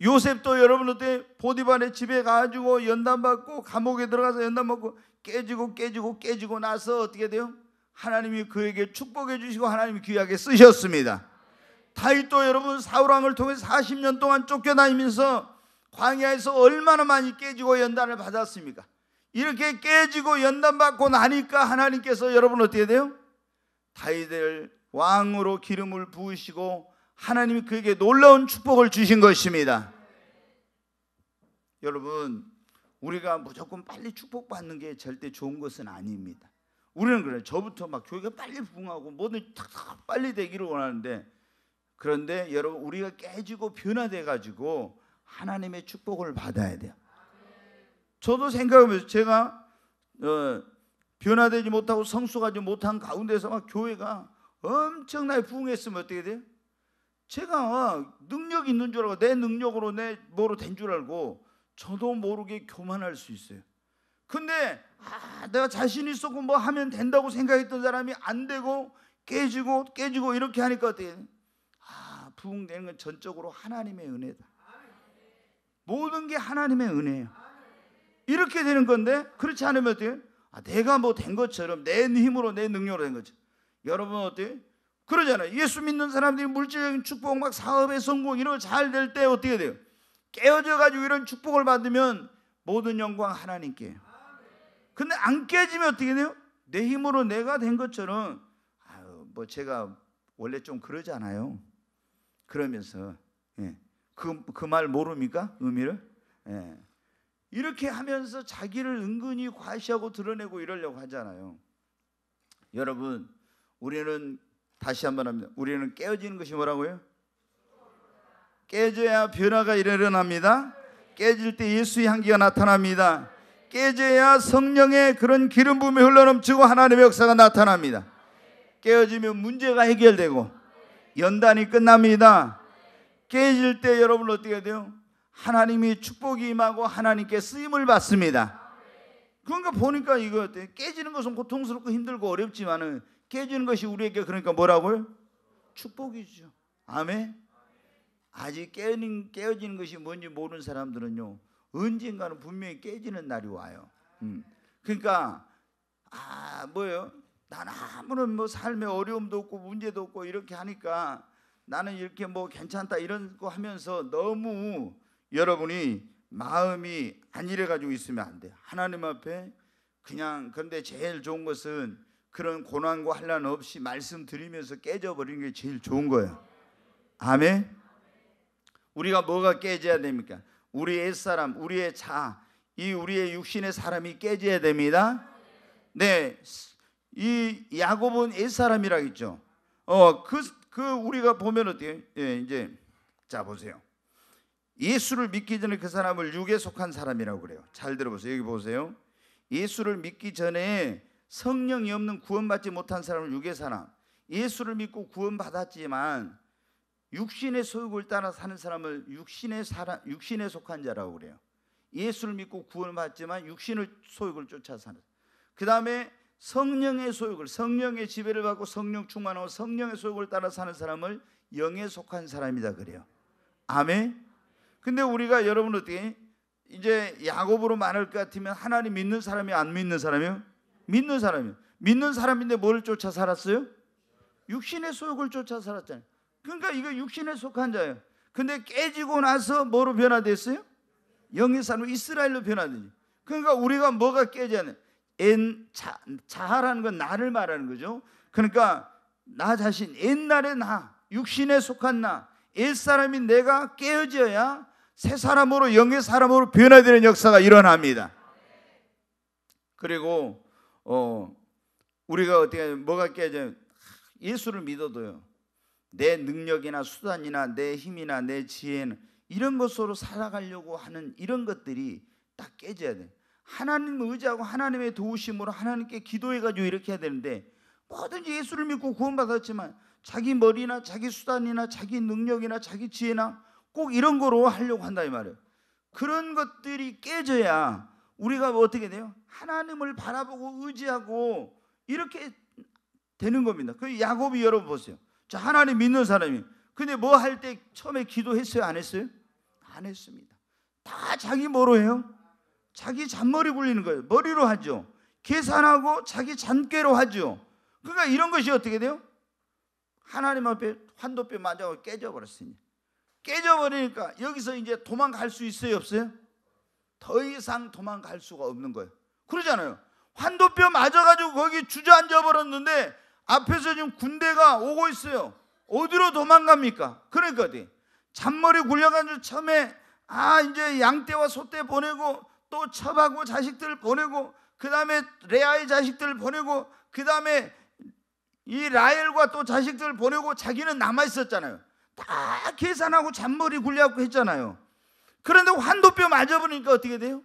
요셉도 여러분 어때? 보디발의 집에 가지고 연단받고 감옥에 들어가서 연단받고 깨지고 나서 어떻게 돼요? 하나님이 그에게 축복해 주시고 하나님이 귀하게 쓰셨습니다. 다윗도 여러분 사울왕을 통해서 40년 동안 쫓겨다니면서 광야에서 얼마나 많이 깨지고 연단을 받았습니까? 이렇게 깨지고 연단받고 나니까 하나님께서 여러분 어떻게 돼요? 다윗을 왕으로 기름을 부으시고 하나님이 그에게 놀라운 축복을 주신 것입니다. 여러분 우리가 무조건 빨리 축복받는 게 절대 좋은 것은 아닙니다. 우리는 그래요. 저부터 막 교회가 빨리 부흥하고 뭐든 탁탁 빨리 되기를 원하는데, 그런데 여러분 우리가 깨지고 변화돼 가지고 하나님의 축복을 받아야 돼요. 저도 생각하면서 제가 변화되지 못하고 성숙하지 못한 가운데서 막 교회가 엄청나게 부흥했으면 어떻게 돼요? 제가 능력 있는 줄 알고 내 능력으로 내 뭐로 된 줄 알고 저도 모르게 교만할 수 있어요. 근데 내가 자신 있었고 뭐 하면 된다고 생각했던 사람이 안 되고 깨지고 이렇게 하니까 어떻게 돼요? 부흥되는 건 전적으로 하나님의 은혜다. 모든 게 하나님의 은혜예요. 이렇게 되는 건데 그렇지 않으면 어때요? 내가 뭐 된 것처럼 내 힘으로 내 능력으로 된 것처럼. 여러분 어때요? 그러잖아요. 예수 믿는 사람들이 물질적인 축복 막 사업의 성공 이런 거 잘 될 때 어떻게 돼요? 깨어져 가지고 이런 축복을 받으면 모든 영광 하나님께. 근데 안 깨지면 어떻게 돼요? 내 힘으로 내가 된 것처럼 뭐 제가 원래 좀 그러잖아요. 그러면서 그 말 모릅니까? 의미를? 이렇게 하면서 자기를 은근히 과시하고 드러내고 이러려고 하잖아요. 여러분 우리는 다시 한번 합니다. 우리는 깨어지는 것이 뭐라고요? 깨져야 변화가 일어납니다. 깨질 때 예수의 향기가 나타납니다. 깨져야 성령의 그런 기름 부음이 흘러넘치고 하나님의 역사가 나타납니다. 깨어지면 문제가 해결되고 연단이 끝납니다. 깨질 때 여러분 어떻게 해야 돼요? 하나님이 축복이 임하고 하나님께 쓰임을 받습니다. 그러니까 보니까 이거 어때요? 깨지는 것은 고통스럽고 힘들고 어렵지만은 깨지는 것이 우리에게 그러니까 뭐라고요? 축복이죠. 아멘. 아직 깨어지는 것이 뭔지 모르는 사람들은요, 언젠가는 분명히 깨지는 날이 와요. 그러니까 뭐예요? 난 아무런 뭐 삶에 어려움도 없고 문제도 없고 이렇게 하니까 나는 이렇게 뭐 괜찮다 이런 거 하면서 너무 여러분이 마음이 안일해 가지고 있으면 안 돼요. 하나님 앞에 그냥. 그런데 제일 좋은 것은 그런 고난과 환난 없이 말씀 드리면서 깨져버리는 게 제일 좋은 거예요. 아멘. 우리가 뭐가 깨져야 됩니까? 우리 옛사람, 우리의 이 우리의 육신의 사람이 깨져야 됩니다. 네, 이 야곱은 옛사람이라고 했죠. 우리가 보면 어때요? 예, 이제 자 보세요. 예수를 믿기 전에 그 사람을 육에 속한 사람이라고 그래요. 잘 들어보세요. 여기 보세요. 예수를 믿기 전에 성령이 없는 구원받지 못한 사람을 육의 사람. 예수를 믿고 구원받았지만 육신의 소욕을 따라 사는 사람을 육신에 속한 자라고 그래요. 예수를 믿고 구원을 받지만 육신의 소욕을 쫓아 사는. 그 다음에 성령의 소욕을, 성령의 지배를 받고 성령 충만하고 성령의 소욕을 따라 사는 사람을 영에 속한 사람이다 그래요. 아멘. 근데 우리가 여러분 어떻게 이제 야곱으로 말할 것 같으면 하나님 믿는 사람이 안 믿는 사람이요? 믿는 사람이요. 믿는 사람인데 뭘 쫓아 살았어요? 육신의 소욕을 쫓아 살았잖아요. 그러니까 이거 육신에 속한 자예요. 근데 깨지고 나서 뭐로 변화됐어요? 영의 사람 이스라엘로 변화되죠. 그러니까 우리가 뭐가 깨져야 돼? 자하라는 건 나를 말하는 거죠. 그러니까 나 자신, 옛날의 나, 육신에 속한 나, 옛사람인 내가 깨어져야 새 사람으로, 영의 사람으로 변화되는 역사가 일어납니다. 그리고 우리가 어떻게 뭐가 깨져요? 예수를 믿어도요, 내 능력이나 수단이나 내 힘이나 내 지혜는 이런 것으로 살아가려고 하는 이런 것들이 딱 깨져야 돼. 하나님을 의지하고 하나님의 도우심으로 하나님께 기도해가지고 이렇게 해야 되는데, 뭐든지 예수를 믿고 구원받았지만 자기 머리나 자기 수단이나 자기 능력이나 자기 지혜나 꼭 이런 거로 하려고 한다 이 말이에요. 그런 것들이 깨져야 우리가 어떻게 돼요? 하나님을 바라보고 의지하고 이렇게 되는 겁니다. 그 야곱이 여러분 보세요. 자, 하나님 믿는 사람이 근데 뭐 할 때 처음에 기도했어요? 안 했어요? 안 했습니다. 다 자기 뭐로 해요? 자기 잔머리 굴리는 거예요. 머리로 하죠. 계산하고 자기 잔꾀로 하죠. 그러니까 이런 것이 어떻게 돼요? 하나님 앞에 환도뼈 맞아서 깨져버렸습니다. 깨져버리니까 여기서 이제 도망갈 수 있어요? 없어요? 더 이상 도망갈 수가 없는 거예요. 그러잖아요. 환도뼈 맞아가지고 거기 주저앉아 버렸는데 앞에서 지금 군대가 오고 있어요. 어디로 도망갑니까? 그러니까 잔머리 굴려가지고 처음에 이제 양떼와 소떼 보내고 또 첩하고 자식들 보내고 그 다음에 레아의 자식들 보내고 그 다음에 이 라헬과 또 자식들 보내고 자기는 남아 있었잖아요. 다 계산하고 잔머리 굴려갖고 했잖아요. 그런데 환도뼈 맞아보니까 어떻게 돼요?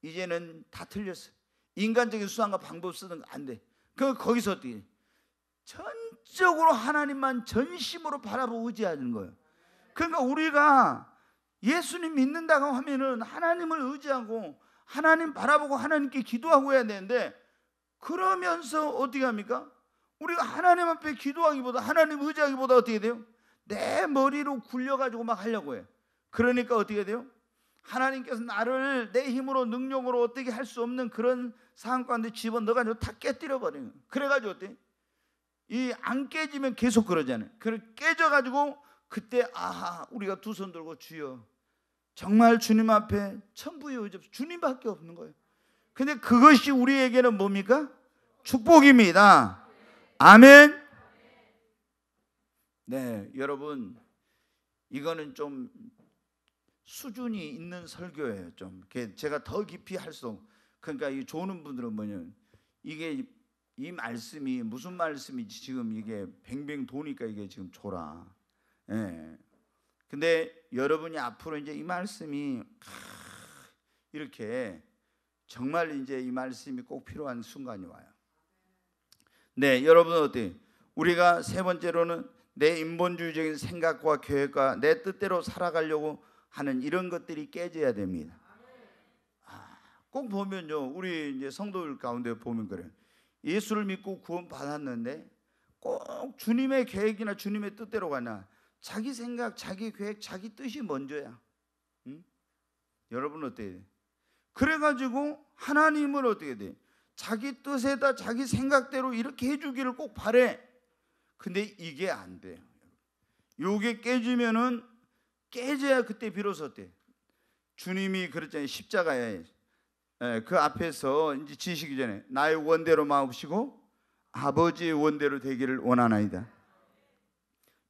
이제는 다 틀렸어요. 인간적인 수단과 방법 쓰는 거 안 돼. 거기서 어떻게 해? 전적으로 하나님만 전심으로 바라보고 의지하는 거예요. 그러니까 우리가 예수님 믿는다고 하면은 하나님을 의지하고 하나님 바라보고 하나님께 기도하고 해야 되는데, 그러면서 어떻게 합니까? 우리가 하나님 앞에 기도하기보다 하나님 의지하기보다 어떻게 돼요? 내 머리로 굴려가지고 막 하려고 해요. 그러니까 어떻게 돼요? 하나님께서 나를 내 힘으로 능력으로 어떻게 할 수 없는 그런 상황 가운데 집어넣어가지고 다 깨뜨려 버리는 거예요. 그래가지고 어때? 이 안 깨지면 계속 그러잖아요. 깨져가지고 그때 우리가 두 손 들고 주여 정말 주님 앞에 천부의 의지 없어 주님밖에 없는 거예요. 근데 그것이 우리에게는 뭡니까? 축복입니다. 아멘. 네, 여러분 이거는 좀 수준이 있는 설교예요. 좀 제가 더 깊이 할 수 없고, 그러니까 이 조는 분들은 뭐냐면 이게 이 말씀이 무슨 말씀인지 지금 이게 뱅뱅 도니까 이게 지금 졸아. 예. 근데 여러분이 앞으로 이제 이 말씀이 이렇게 정말 이제 이 말씀이 꼭 필요한 순간이 와요. 네, 여러분 어때요? 우리가 세 번째로는 내 인본주의적인 생각과 계획과 내 뜻대로 살아가려고 하는 이런 것들이 깨져야 됩니다. 꼭 보면요, 우리 이제 성도들 가운데 보면 그래요. 예수를 믿고 구원 받았는데 꼭 주님의 계획이나 주님의 뜻대로 가나 자기 생각, 자기 계획, 자기 뜻이 먼저야. 응? 여러분 어때요? 그래가지고 하나님은 어떻게 돼? 자기 뜻에다 자기 생각대로 이렇게 해주기를 꼭 바래. 근데 이게 안 돼요. 요게 깨지면은 깨져야 그때 비로소 어때? 주님이 그랬잖아요. 십자가에 그 앞에서 이제 지시기 전에 나의 원대로 마옵시고 아버지의 원대로 되기를 원하나이다.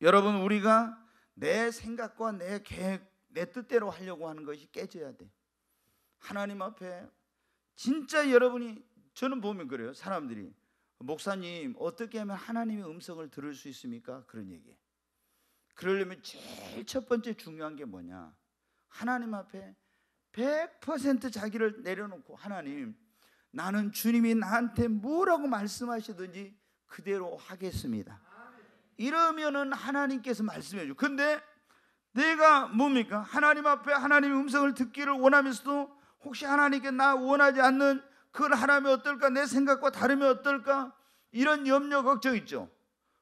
여러분 우리가 내 생각과 내 계획, 내 뜻대로 하려고 하는 것이 깨져야 돼. 하나님 앞에 진짜 여러분이 저는 보면 그래요. 사람들이 목사님 어떻게 하면 하나님의 음성을 들을 수 있습니까? 그런 얘기해. 그러려면 제일 첫 번째 중요한 게 뭐냐? 하나님 앞에 100% 자기를 내려놓고 하나님 나는 주님이 나한테 뭐라고 말씀하시든지 그대로 하겠습니다. 이러면은 하나님께서 말씀해 줘. 근데 내가 뭡니까? 하나님 앞에 하나님의 음성을 듣기를 원하면서도 혹시 하나님께 나 원하지 않는 그걸 하라면 어떨까? 내 생각과 다르면 어떨까? 이런 염려 걱정 있죠.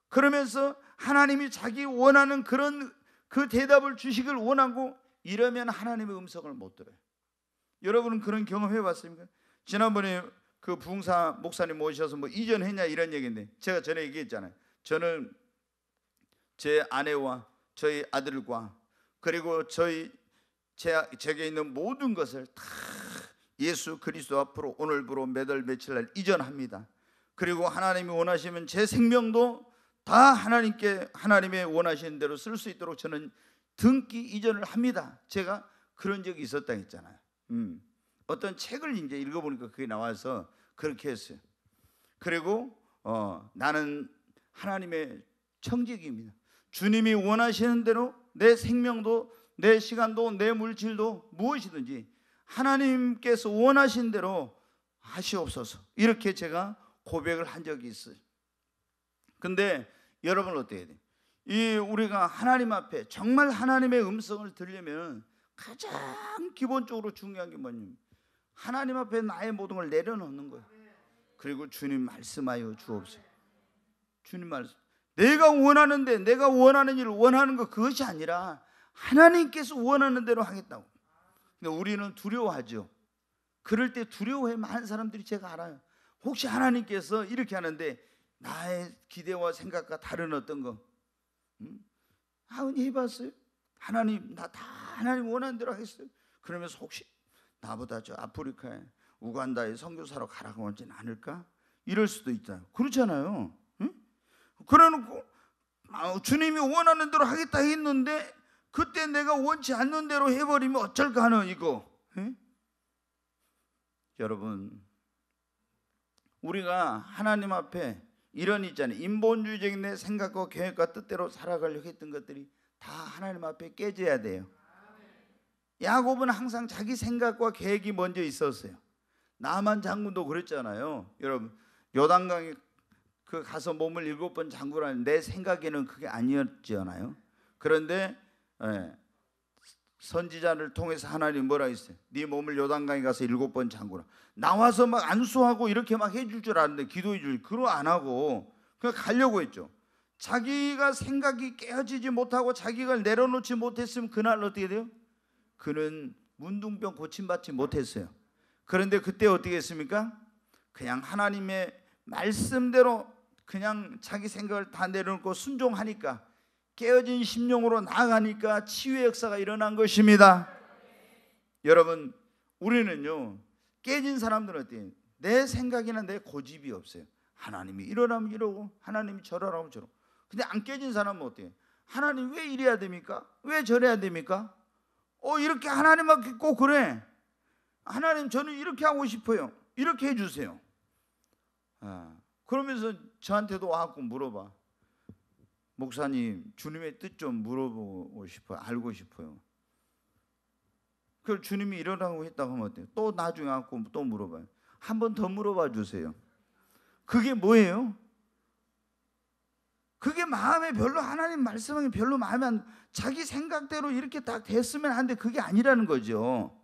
그러면서 하나님이 자기 원하는 그런 그 대답을 주시길 원하고 이러면 하나님의 음성을 못 들어요. 여러분은 그런 경험 해봤습니까? 지난번에 그 부흥사 목사님 모셔서 뭐 이전했냐 이런 얘기인데 제가 전에 얘기했잖아요. 저는 제 아내와 저희 아들과 그리고 제게 있는 모든 것을 다 예수 그리스도 앞으로 오늘부로 몇 월 며칠 날 이전합니다. 그리고 하나님이 원하시면 제 생명도 다 하나님께 하나님의 원하시는 대로 쓸 수 있도록 저는 등기 이전을 합니다. 제가 그런 적이 있었다 했잖아요. 어떤 책을 이제 읽어보니까 그게 나와서 그렇게 했어요. 그리고 나는 하나님의 청지기입니다. 주님이 원하시는 대로 내 생명도 내 시간도 내 물질도 무엇이든지 하나님께서 원하신 대로 하시옵소서. 이렇게 제가 고백을 한 적이 있어요. 근데 여러분 어떻게 해야 돼요? 우리가 하나님 앞에 정말 하나님의 음성을 들으려면 가장 기본적으로 중요한 게 뭐냐면 하나님 앞에 나의 모든 걸 내려놓는 거예요. 그리고 주님 말씀하여 주옵소서. 주님 말씀. 내가 원하는데 내가 원하는 일을 원하는 것 그것이 아니라 하나님께서 원하는 대로 하겠다고. 근데 우리는 두려워하죠. 그럴 때 두려워해 많은 사람들이 제가 알아요. 혹시 하나님께서 이렇게 하는데 나의 기대와 생각과 다른 어떤 거 해봤어요? 하나님 나 다 하나님 원하는 대로 하겠어요? 그러면서 혹시 나보다 저 아프리카에 우간다에 선교사로 가라고 하진 않을까? 이럴 수도 있잖아요. 그렇잖아요. 응? 그래놓고 주님이 원하는 대로 하겠다 했는데 그때 내가 원치 않는 대로 해버리면 어쩔까 하는 이거. 응? 여러분 우리가 하나님 앞에 이런 있잖아요. 인본주의적인 내 생각과 계획과 뜻대로 살아가려고 했던 것들이 다 하나님 앞에 깨져야 돼요. 야곱은 항상 자기 생각과 계획이 먼저 있었어요. 나만 장군도 그랬잖아요. 여러분 요단강에 그 가서 몸을 7번 잠그라는 내 생각에는 그게 아니었잖아요. 그런데 선지자를 통해서 하나님 뭐라 했어요? 네 몸을 요단강에 가서 7번 잠그라. 나와서 막 안수하고 이렇게 막 해줄 줄 알았는데 기도해 줄 그거 안 하고 그냥 가려고 했죠. 자기가 생각이 깨어지지 못하고 자기가 내려놓지 못했으면 그날 어떻게 돼요? 그는 문둥병 고침받지 못했어요. 그런데 그때 어떻게 했습니까? 그냥 하나님의 말씀대로 그냥 자기 생각을 다 내려놓고 순종하니까 깨어진 심령으로 나아가니까 치유의 역사가 일어난 것입니다. 여러분 우리는요 깨진 사람들은 어때요? 내 생각이나 내 고집이 없어요. 하나님이 이러라면 이러고 하나님이 저러라면 저러고. 근데 안 깨진 사람은 어때요? 하나님 왜 이래야 됩니까? 왜 저래야 됩니까? 이렇게 하나님 앞에 꼭 그래. 하나님 저는 이렇게 하고 싶어요. 이렇게 해주세요. 그러면서 저한테도 와갖고 물어봐. 목사님 주님의 뜻 좀 물어보고 싶어요. 알고 싶어요. 그 주님이 이러라고 했다고 하면 어때요? 또 나중에 갖고 또 물어봐요. 한 번 더 물어봐 주세요. 그게 뭐예요? 그게 마음에 별로 하나님 말씀이 별로 마음에 안, 자기 생각대로 이렇게 딱 됐으면 하는데 그게 아니라는 거죠.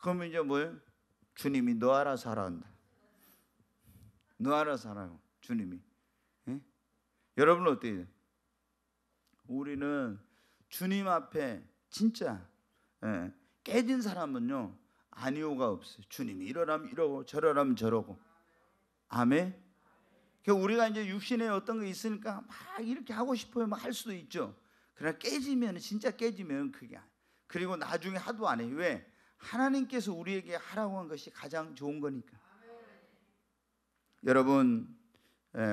그러면 이제 뭐예요? 주님이 너 알아서 하라 한다. 너 알아서 하라고 주님이. 예? 여러분 어때요? 우리는 주님 앞에 진짜 깨진 사람은요 아니오가 없어요. 주님이 이러라면 이러고 저러라면 저러고. 아멘. 우리가 이제 육신에 어떤 거 있으니까 막 이렇게 하고 싶어요. 막 할 수도 있죠. 그러나 깨지면 진짜 깨지면 그게 아니에요. 그리고 나중에 하도 안 해요. 왜? 하나님께서 우리에게 하라고 한 것이 가장 좋은 거니까. 여러분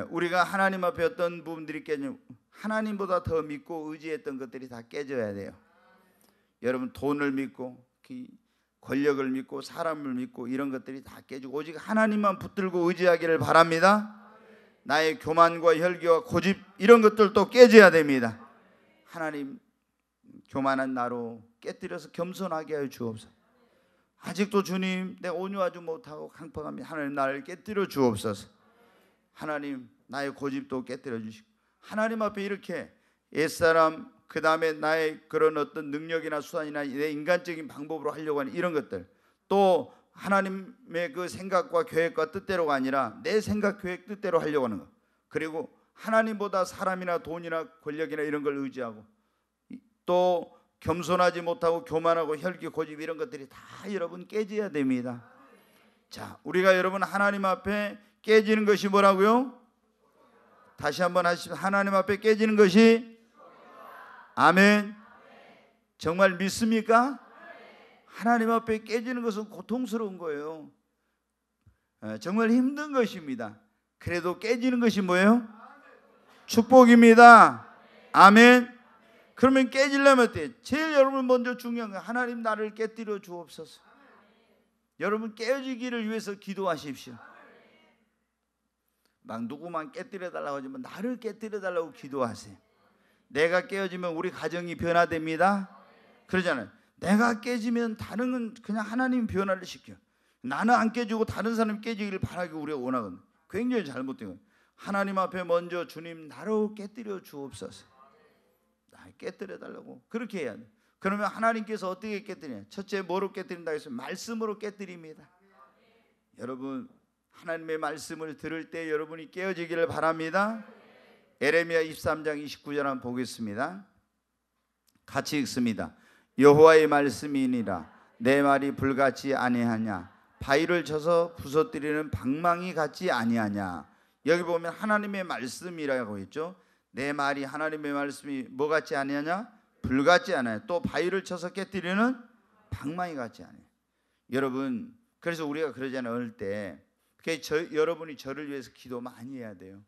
우리가 하나님 앞에 어떤 부분들이 깨지면 하나님보다 더 믿고 의지했던 것들이 다 깨져야 돼요. 여러분 돈을 믿고 권력을 믿고 사람을 믿고 이런 것들이 다 깨지고 오직 하나님만 붙들고 의지하기를 바랍니다. 나의 교만과 혈기와 고집 이런 것들도 깨져야 됩니다. 하나님 교만한 나로 깨뜨려서 겸손하게 하여 주옵소서. 아직도 주님 내가 온유하지 못하고 강팍합니다. 하나님 나를 깨뜨려 주옵소서. 하나님 나의 고집도 깨뜨려 주시고 하나님 앞에 이렇게 옛사람 그 다음에 나의 그런 어떤 능력이나 수단이나 내 인간적인 방법으로 하려고 하는 이런 것들 또 하나님의 그 생각과 계획과 뜻대로가 아니라 내 생각 계획 뜻대로 하려고 하는 것 그리고 하나님보다 사람이나 돈이나 권력이나 이런 걸 의지하고 또 겸손하지 못하고 교만하고 혈기 고집 이런 것들이 다 여러분 깨져야 됩니다. 자 우리가 여러분 하나님 앞에 깨지는 것이 뭐라고요? 다시 한번 하시죠. 하나님 앞에 깨지는 것이 아멘. 정말 믿습니까? 하나님 앞에 깨지는 것은 고통스러운 거예요. 정말 힘든 것입니다. 그래도 깨지는 것이 뭐예요? 축복입니다. 아멘. 그러면 깨지려면 어때요? 제일 여러분 먼저 중요한 건 하나님 나를 깨뜨려 주옵소서. 여러분 깨어지기를 위해서 기도하십시오. 막 누구만 깨뜨려 달라고 하지만 나를 깨뜨려 달라고 기도하세요. 내가 깨어지면 우리 가정이 변화됩니다. 그러잖아요. 내가 깨지면 다른 건 그냥 하나님 변화를 시켜. 나는 안 깨지고 다른 사람이 깨지기를 바라기 우리가 원하거든. 굉장히 잘못된 거예요. 하나님 앞에 먼저 주님 나로 깨뜨려 주옵소서. 나 깨뜨려 달라고 그렇게 해야 돼. 그러면 하나님께서 어떻게 깨뜨리냐? 첫째 뭐로 깨뜨린다 해서 말씀으로 깨뜨립니다. 여러분 하나님의 말씀을 들을 때 여러분이 깨어지기를 바랍니다. 에레미야 23장 29절 한번 보겠습니다. 같이 읽습니다. 여호와의 말씀이니라 내 말이 불같지 아니하냐 바위를 쳐서 부서뜨리는 방망이 같지 아니하냐. 여기 보면 하나님의 말씀이라고 했죠. 내 말이 하나님의 말씀이 뭐 같지 아니하냐? 불같지 않아요. 또 바위를 쳐서 깨뜨리는 방망이 같지 않아요. 여러분 그래서 우리가 그러잖아요. 어릴 때 여러분이 저를 위해서 기도 많이 해야 돼요.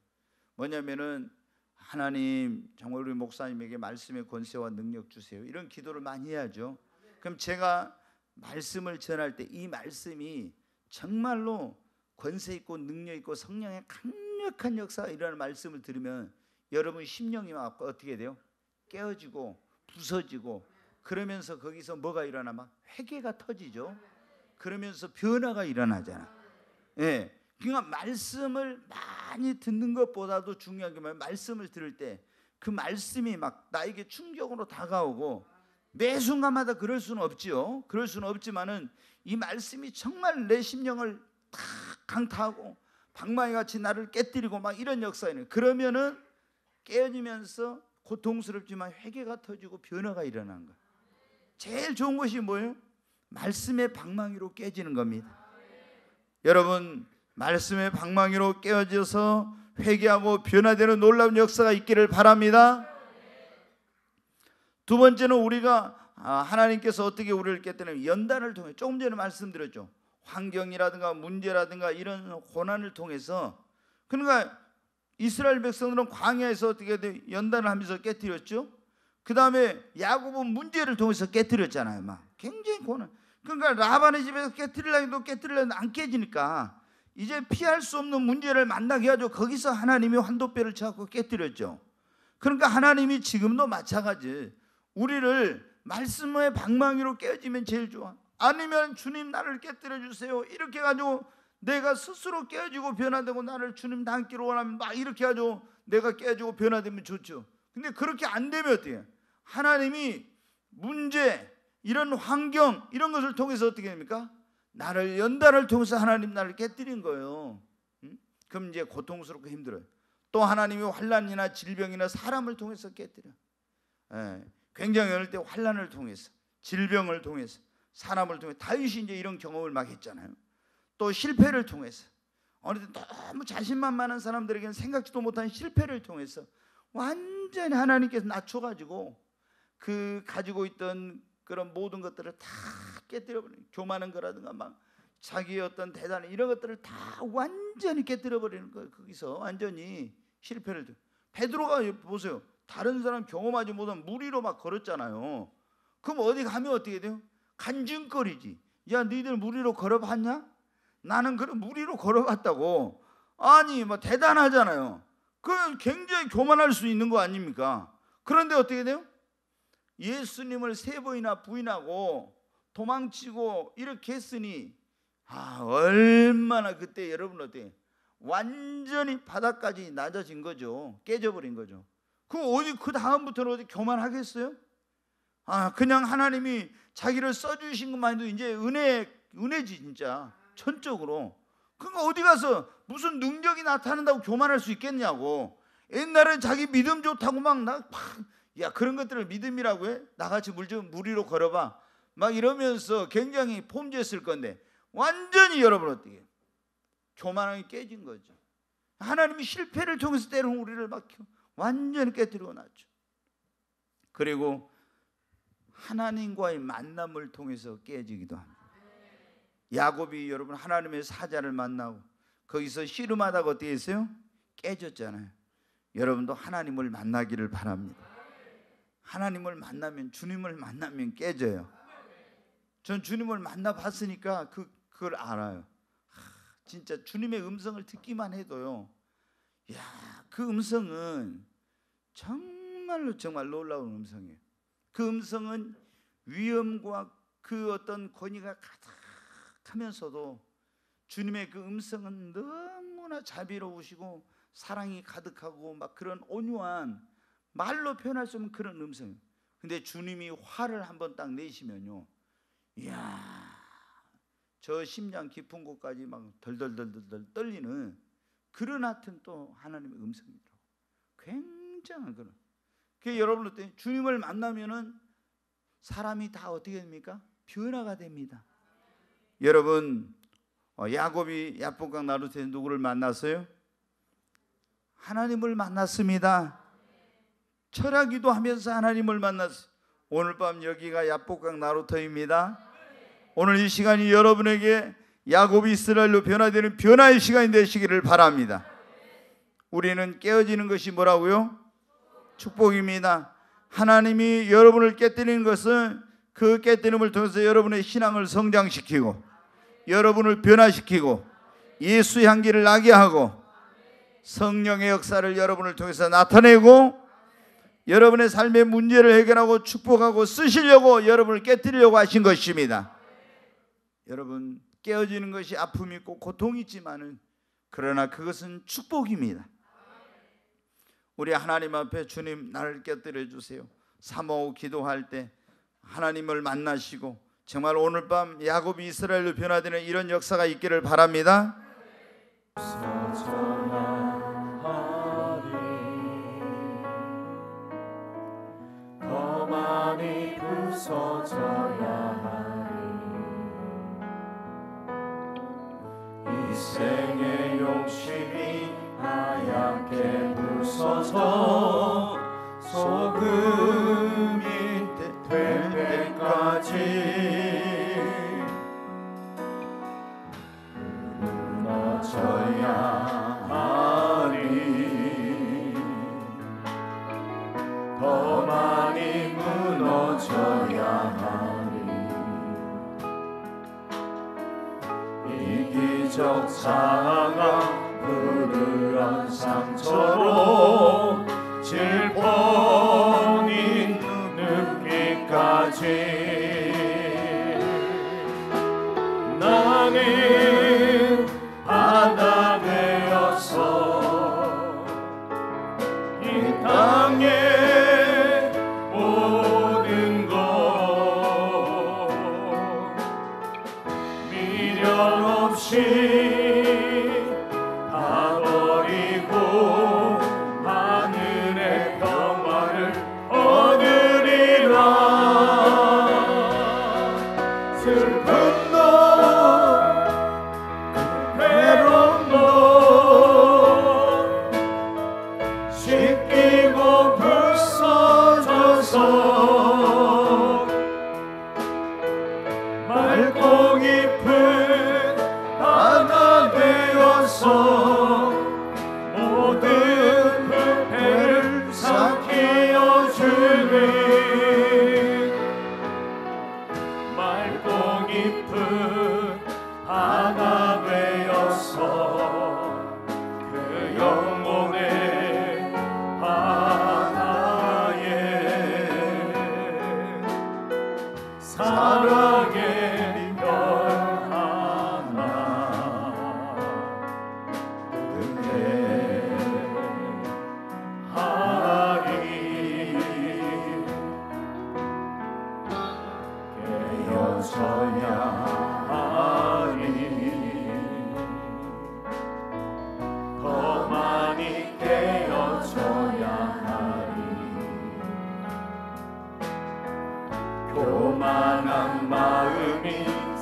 뭐냐면은 하나님 정말 우리 목사님에게 말씀의 권세와 능력 주세요. 이런 기도를 많이 해야죠. 그럼 제가 말씀을 전할 때 이 말씀이 정말로 권세 있고 능력 있고 성령의 강력한 역사가 일어나는 말씀을 들으면 여러분 심령이 막 어떻게 돼요? 깨어지고 부서지고 그러면서 거기서 뭐가 일어나? 막 회개가 터지죠. 그러면서 변화가 일어나잖아. 예. 그러니까 말씀을 많이 듣는 것보다도 중요한 게 뭐예요? 말씀을 들을 때 그 말씀이 막 나에게 충격으로 다가오고 매 순간마다 그럴 수는 없지요. 그럴 수는 없지만은 이 말씀이 정말 내 심령을 탁 강타하고 방망이같이 나를 깨뜨리고 막 이런 역사에는 그러면은 깨어지면서 고통스럽지만 회개가 터지고 변화가 일어나는 거예요. 제일 좋은 것이 뭐예요? 말씀의 방망이로 깨지는 겁니다. 여러분 말씀의 방망이로 깨어져서 회개하고 변화되는 놀라운 역사가 있기를 바랍니다. 두 번째는 우리가 하나님께서 어떻게 우리를 깨뜨리냐면 연단을 통해 조금 전에 말씀드렸죠. 환경이라든가 문제라든가 이런 고난을 통해서 그러니까 이스라엘 백성들은 광야에서 어떻게 연단을 하면서 깨뜨렸죠. 그 다음에 야곱은 문제를 통해서 깨뜨렸잖아요. 막 굉장히 고난. 그러니까 라반의 집에서 깨뜨리려고 깨뜨리려는데 안 깨지니까 이제 피할 수 없는 문제를 만나게 하죠. 거기서 하나님이 환도뼈를 쳐갖고 깨뜨렸죠. 그러니까 하나님이 지금도 마찬가지 우리를 말씀의 방망이로 깨어지면 제일 좋아. 아니면 주님 나를 깨뜨려 주세요 이렇게 가지고 내가 스스로 깨어지고 변화되고 나를 주님 닮기로 원하면 막 이렇게 가지고 내가 깨어지고 변화되면 좋죠. 근데 그렇게 안 되면 어떻게 해요? 하나님이 문제, 이런 환경, 이런 것을 통해서 어떻게 됩니까? 나를 연단을 통해서 하나님 나를 깨뜨린 거예요. 그럼 이제 고통스럽고 힘들어요. 또 하나님이 환난이나 질병이나 사람을 통해서 깨뜨려. 굉장히 어릴 때 환난을 통해서, 질병을 통해서, 사람을 통해서, 다윗이 이제 이런 경험을 막 했잖아요. 또 실패를 통해서, 어릴 때 너무 자신만만한 사람들에게는 생각지도 못한 실패를 통해서 완전히 하나님께서 낮춰가지고 그 가지고 있던 그런 모든 것들을 다 깨뜨려버리는, 교만한 거라든가 막 자기의 어떤 대단한 이런 것들을 다 완전히 깨뜨려버리는 거예요. 거기서 완전히 실패를. 베드로가 보세요. 다른 사람 경험하지 못한 무리로 막 걸었잖아요. 그럼 어디 가면 어떻게 돼요? 간증거리지. 야, 너희들 무리로 걸어봤냐? 나는 그런 무리로 걸어봤다고. 아니 뭐 대단하잖아요. 그 굉장히 교만할 수 있는 거 아닙니까? 그런데 어떻게 돼요? 예수님을 3번이나 부인하고 도망치고 이렇게 했으니 얼마나 그때 여러분 어때요? 완전히 바닥까지 낮아진 거죠. 깨져버린 거죠. 그 다음부터는 어디 교만하겠어요? 그냥 하나님이 자기를 써주신 것만 해도 이제 은혜지 진짜 전적으로. 그러니까 어디 가서 무슨 능력이 나타난다고 교만할 수 있겠냐고. 옛날엔 자기 믿음 좋다고 야 그런 것들을 믿음이라고 해? 나같이 무리로 걸어봐 막 이러면서 굉장히 폼지었을 건데 완전히 여러분 어떻게 해요? 교만함이 깨진 거죠. 하나님이 실패를 통해서 때로는 우리를 막 완전히 깨뜨리고 놨죠. 그리고 하나님과의 만남을 통해서 깨지기도 합니다. 야곱이 여러분 하나님의 사자를 만나고 거기서 씨름하다가 어떻게 했어요? 깨졌잖아요. 여러분도 하나님을 만나기를 바랍니다. 하나님을 만나면, 주님을 만나면 깨져요. 전 주님을 만나봤으니까 그걸 알아요. 진짜 주님의 음성을 듣기만 해도요, 그 음성은 정말로 정말 놀라운 음성이에요. 그 음성은 위엄과 그 어떤 권위가 가득하면서도 주님의 그 음성은 너무나 자비로우시고 사랑이 가득하고 막 그런 온유한, 말로 표현할 수 없는 그런 음성이에요. 근데 주님이 화를 한번 딱 내시면요, 저 심장 깊은 곳까지 막 덜덜덜덜 떨리는 그런 하여튼 또 하나님의 음성이더라고요. 굉장한 그런. 그 여러분 어때요? 주님을 만나면은 사람이 다 어떻게 됩니까? 변화가 됩니다. 여러분 야곱이 야복강 나루터에서 누구를 만났어요? 하나님을 만났습니다. 철학기도 하면서 하나님을 만났어요. 오늘 밤 여기가 야복강 나루터입니다. 오늘 이 시간이 여러분에게 야곱이 이스라엘로 변화되는 변화의 시간이 되시기를 바랍니다. 우리는 깨어지는 것이 뭐라고요? 축복입니다. 하나님이 여러분을 깨뜨리는 것은 그 깨뜨림을 통해서 여러분의 신앙을 성장시키고 여러분을 변화시키고 예수의 향기를 나게 하고 성령의 역사를 여러분을 통해서 나타내고 여러분의 삶의 문제를 해결하고 축복하고 쓰시려고 여러분을 깨뜨리려고 하신 것입니다. 여러분 깨어지는 것이 아픔이 있고 고통이 있지만은 그러나 그것은 축복입니다. 우리 하나님 앞에 주님 나를 깨뜨려 주세요. 사모하고 기도할 때 하나님을 만나시고 정말 오늘 밤 야곱이 이스라엘로 변화되는 이런 역사가 있기를 바랍니다. 더 많이 부서져야 하리. 이 생의 욕심이 하얗게 부서져 소금이 될 때까지 무너져야 하리. 더 많이 무너져야 하리. 이기적 상황 그르한 상처로 질펀이 눕기까지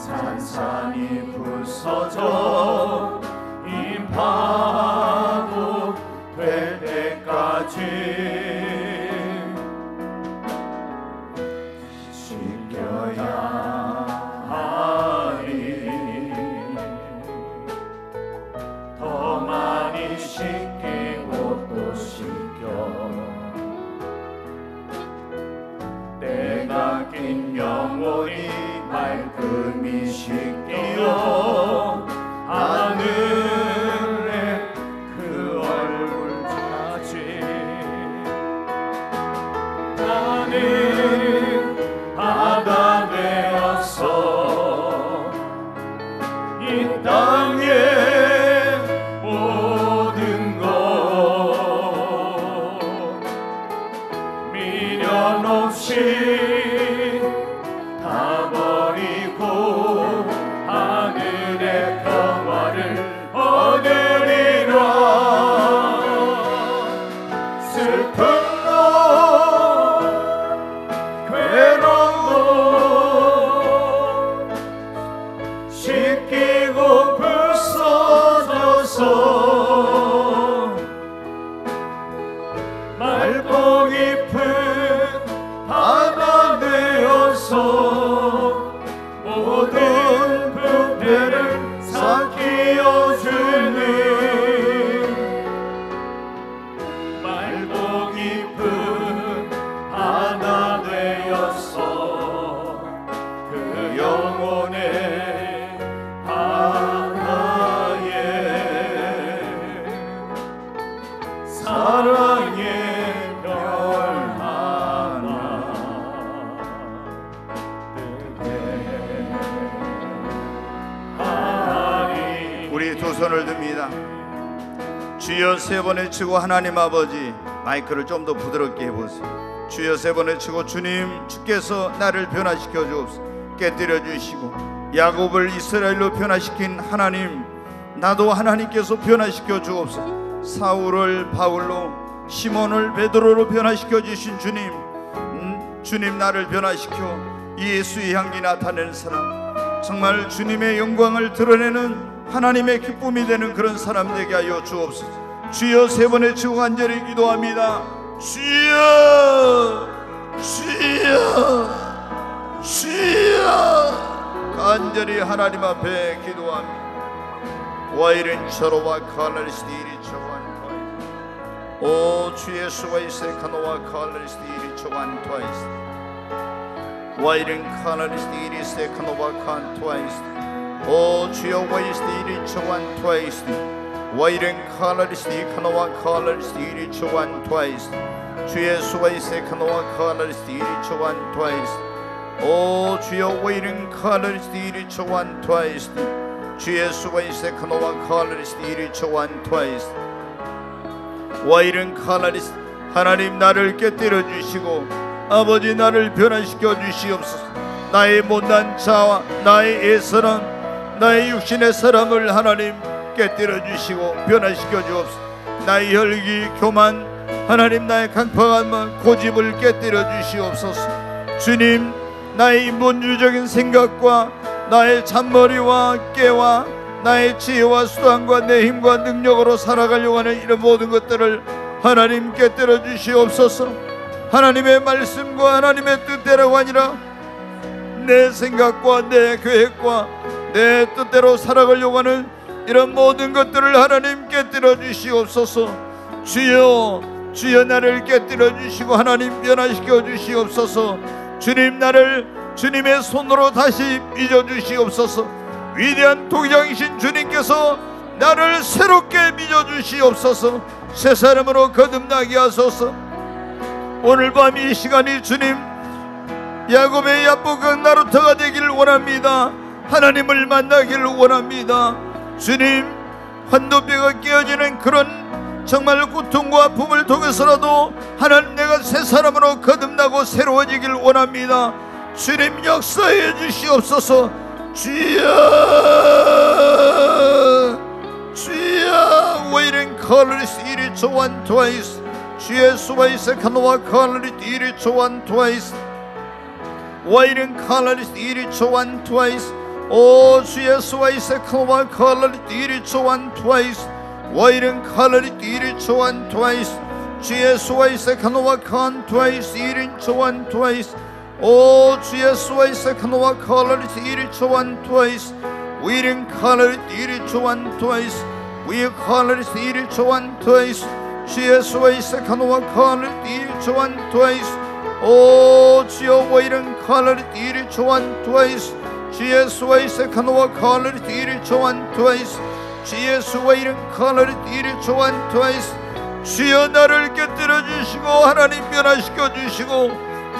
산산이 부서져 임파도 될 때까지 지켜야 하리. 더 많이 씻기고 또 씻겨 때가 낀 영혼이 말끔히 씻겨 하늘에 그 얼굴 찾지. 나는 바다 되었어 이 땅의 모든 것 미련 없이 다 버리고 하늘의 평화를 얻으리라. 슬픔도 괴로움도 씻기고 부서져서 맑고 깊은 바다 되어서 모든 부패를 삭히어주는 맑고 깊은 바다 되어서 그 영혼의 바다에 사랑의 별 하나 뜨게 하리. 우리 두 손을 듭니다. 주여 세 번 외치고 하나님 아버지, 마이크를 좀 더 부드럽게 해보세요. 주여 세 번 외치고 주님, 주께서 나를 변화시켜 주옵소서. 깨뜨려 주시고 야곱을 이스라엘로 변화시킨 하나님, 나도 하나님께서 변화시켜 주옵소서. 사울을 바울로, 시몬을 베드로로 변화시켜 주신 주님, 주님 나를 변화시켜 예수의 향기 나타내는 사람, 정말 주님의 영광을 드러내는 하나님의 기쁨이 되는 그런 사람 되게 하여 주옵소서. 주여 세 번 외치고 간절히 기도합니다. 주여, 주여, 주여, 간절히 하나님 앞에 기도합니다. 와이른 처로와 칼날스티리 처관 오 주 예수와 이세 카노와 칼날스티리 처관 트와이스 와이른 칼날스티리 세 카노와 칸 트와이스 오 주여 와이스티리 처관 트와이스 와이른 칼날스티리 카노와 칼날스티리 처관 트와이스 주 예수와 이세 카노와 칼날스티리 처관 트와이스 오 주여 와이른 칼날스티리 처관 트와이스 주 예수와 이세 카노와 칼날스티리 처관 트와이스 와이른 칼라리스 하나님 나를 깨뜨려 주시고 아버지 나를 변화시켜 주시옵소서. 나의 못난 자와 나의 애선한 나의 육신의 사람을 하나님 깨뜨려 주시고 변화시켜 주옵소서. 나의 혈기 교만 하나님 나의 강팍한 고집을 깨뜨려 주시옵소서. 주님 나의 인본주의적인 생각과 나의 잔머리와 깨와 나의 지혜와 수단과 내 힘과 능력으로 살아가려고 하는 이런 모든 것들을 하나님 깨뜨려 주시옵소서. 하나님의 말씀과 하나님의 뜻대로가 아니라 내 생각과 내 계획과 내 뜻대로 살아가려고 하는 이런 모든 것들을 하나님 깨뜨려 주시옵소서. 주여, 주여 나를 깨뜨려 주시고 하나님 변화시켜 주시옵소서. 주님 나를 주님의 손으로 다시 빚어 주시옵소서. 위대한 통장이신 주님께서 나를 새롭게 빚어 주시옵소서. 새 사람으로 거듭나게 하소서. 오늘 밤 이 시간이 주님 야곱의 야복은 나루터가 되기를 원합니다. 하나님을 만나기를 원합니다. 주님 환도뼈가 깨어지는 그런 정말 고통과 아픔을 통해서라도 하나님 내가 새 사람으로 거듭나고 새로워지기를 원합니다. 주님 역사해 주시옵소서. 주여, 주여, 와이른 칼리스 이리 조한 트와이스, 주의 수바이스 카노와 칼리스 이리 조한 트와이스, 와이른 칼리스 이리 조한 트와이스, 오 주 예수와 이세크노와 칼라리 띠리 초한 트와이스 와이른 칼라리 띠리 초한 트와이스 주 예수와 이세크노와 칸 트와이스 이른 초한 트와이스 오 주 예수와 이세크노와 칼라리 띠리 초한 트와이스 위른 칼라리 띠리 초한 트와이스 위 칼라리 띠리 초한 트와이스 주 예수와 이세크노와 칼라리 띠리 초한 트와이스 오 주여 와이른 칼라리 띠리 초한 트와이스 주 예수와 이세카노와 칼라리 띠리 초한 트와이스 주 예수와 이른 칼라리 띠리 초한 트와이스 주여 나를 곁들여 주시고 하나님 변화시켜 주시고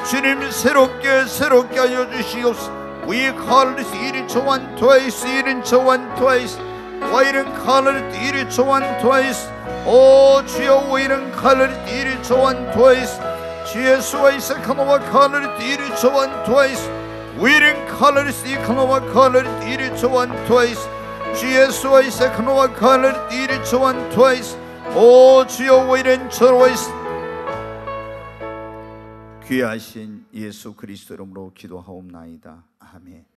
주님 새롭게 하여 주시옵소서 위 칼라리 띠리 초한 트와이스 이른 초한 트와이스 와 이른 칼라리 띠리 초한 트와이스 오 주여 와 이른 칼라리 띠리 초한 트와이스 주 예수와 이세카노와 칼라리 띠리 초한 트와이스 위린 칼라리스 이카노와 칼라리 띠리 초한 트와이스 주 예수와 이세카노와 칼라리 띠리 초한 트와이스 오 주여 위린 초와이스 귀하신 예수 그리스도 이름으로 기도하옵나이다. 아멘.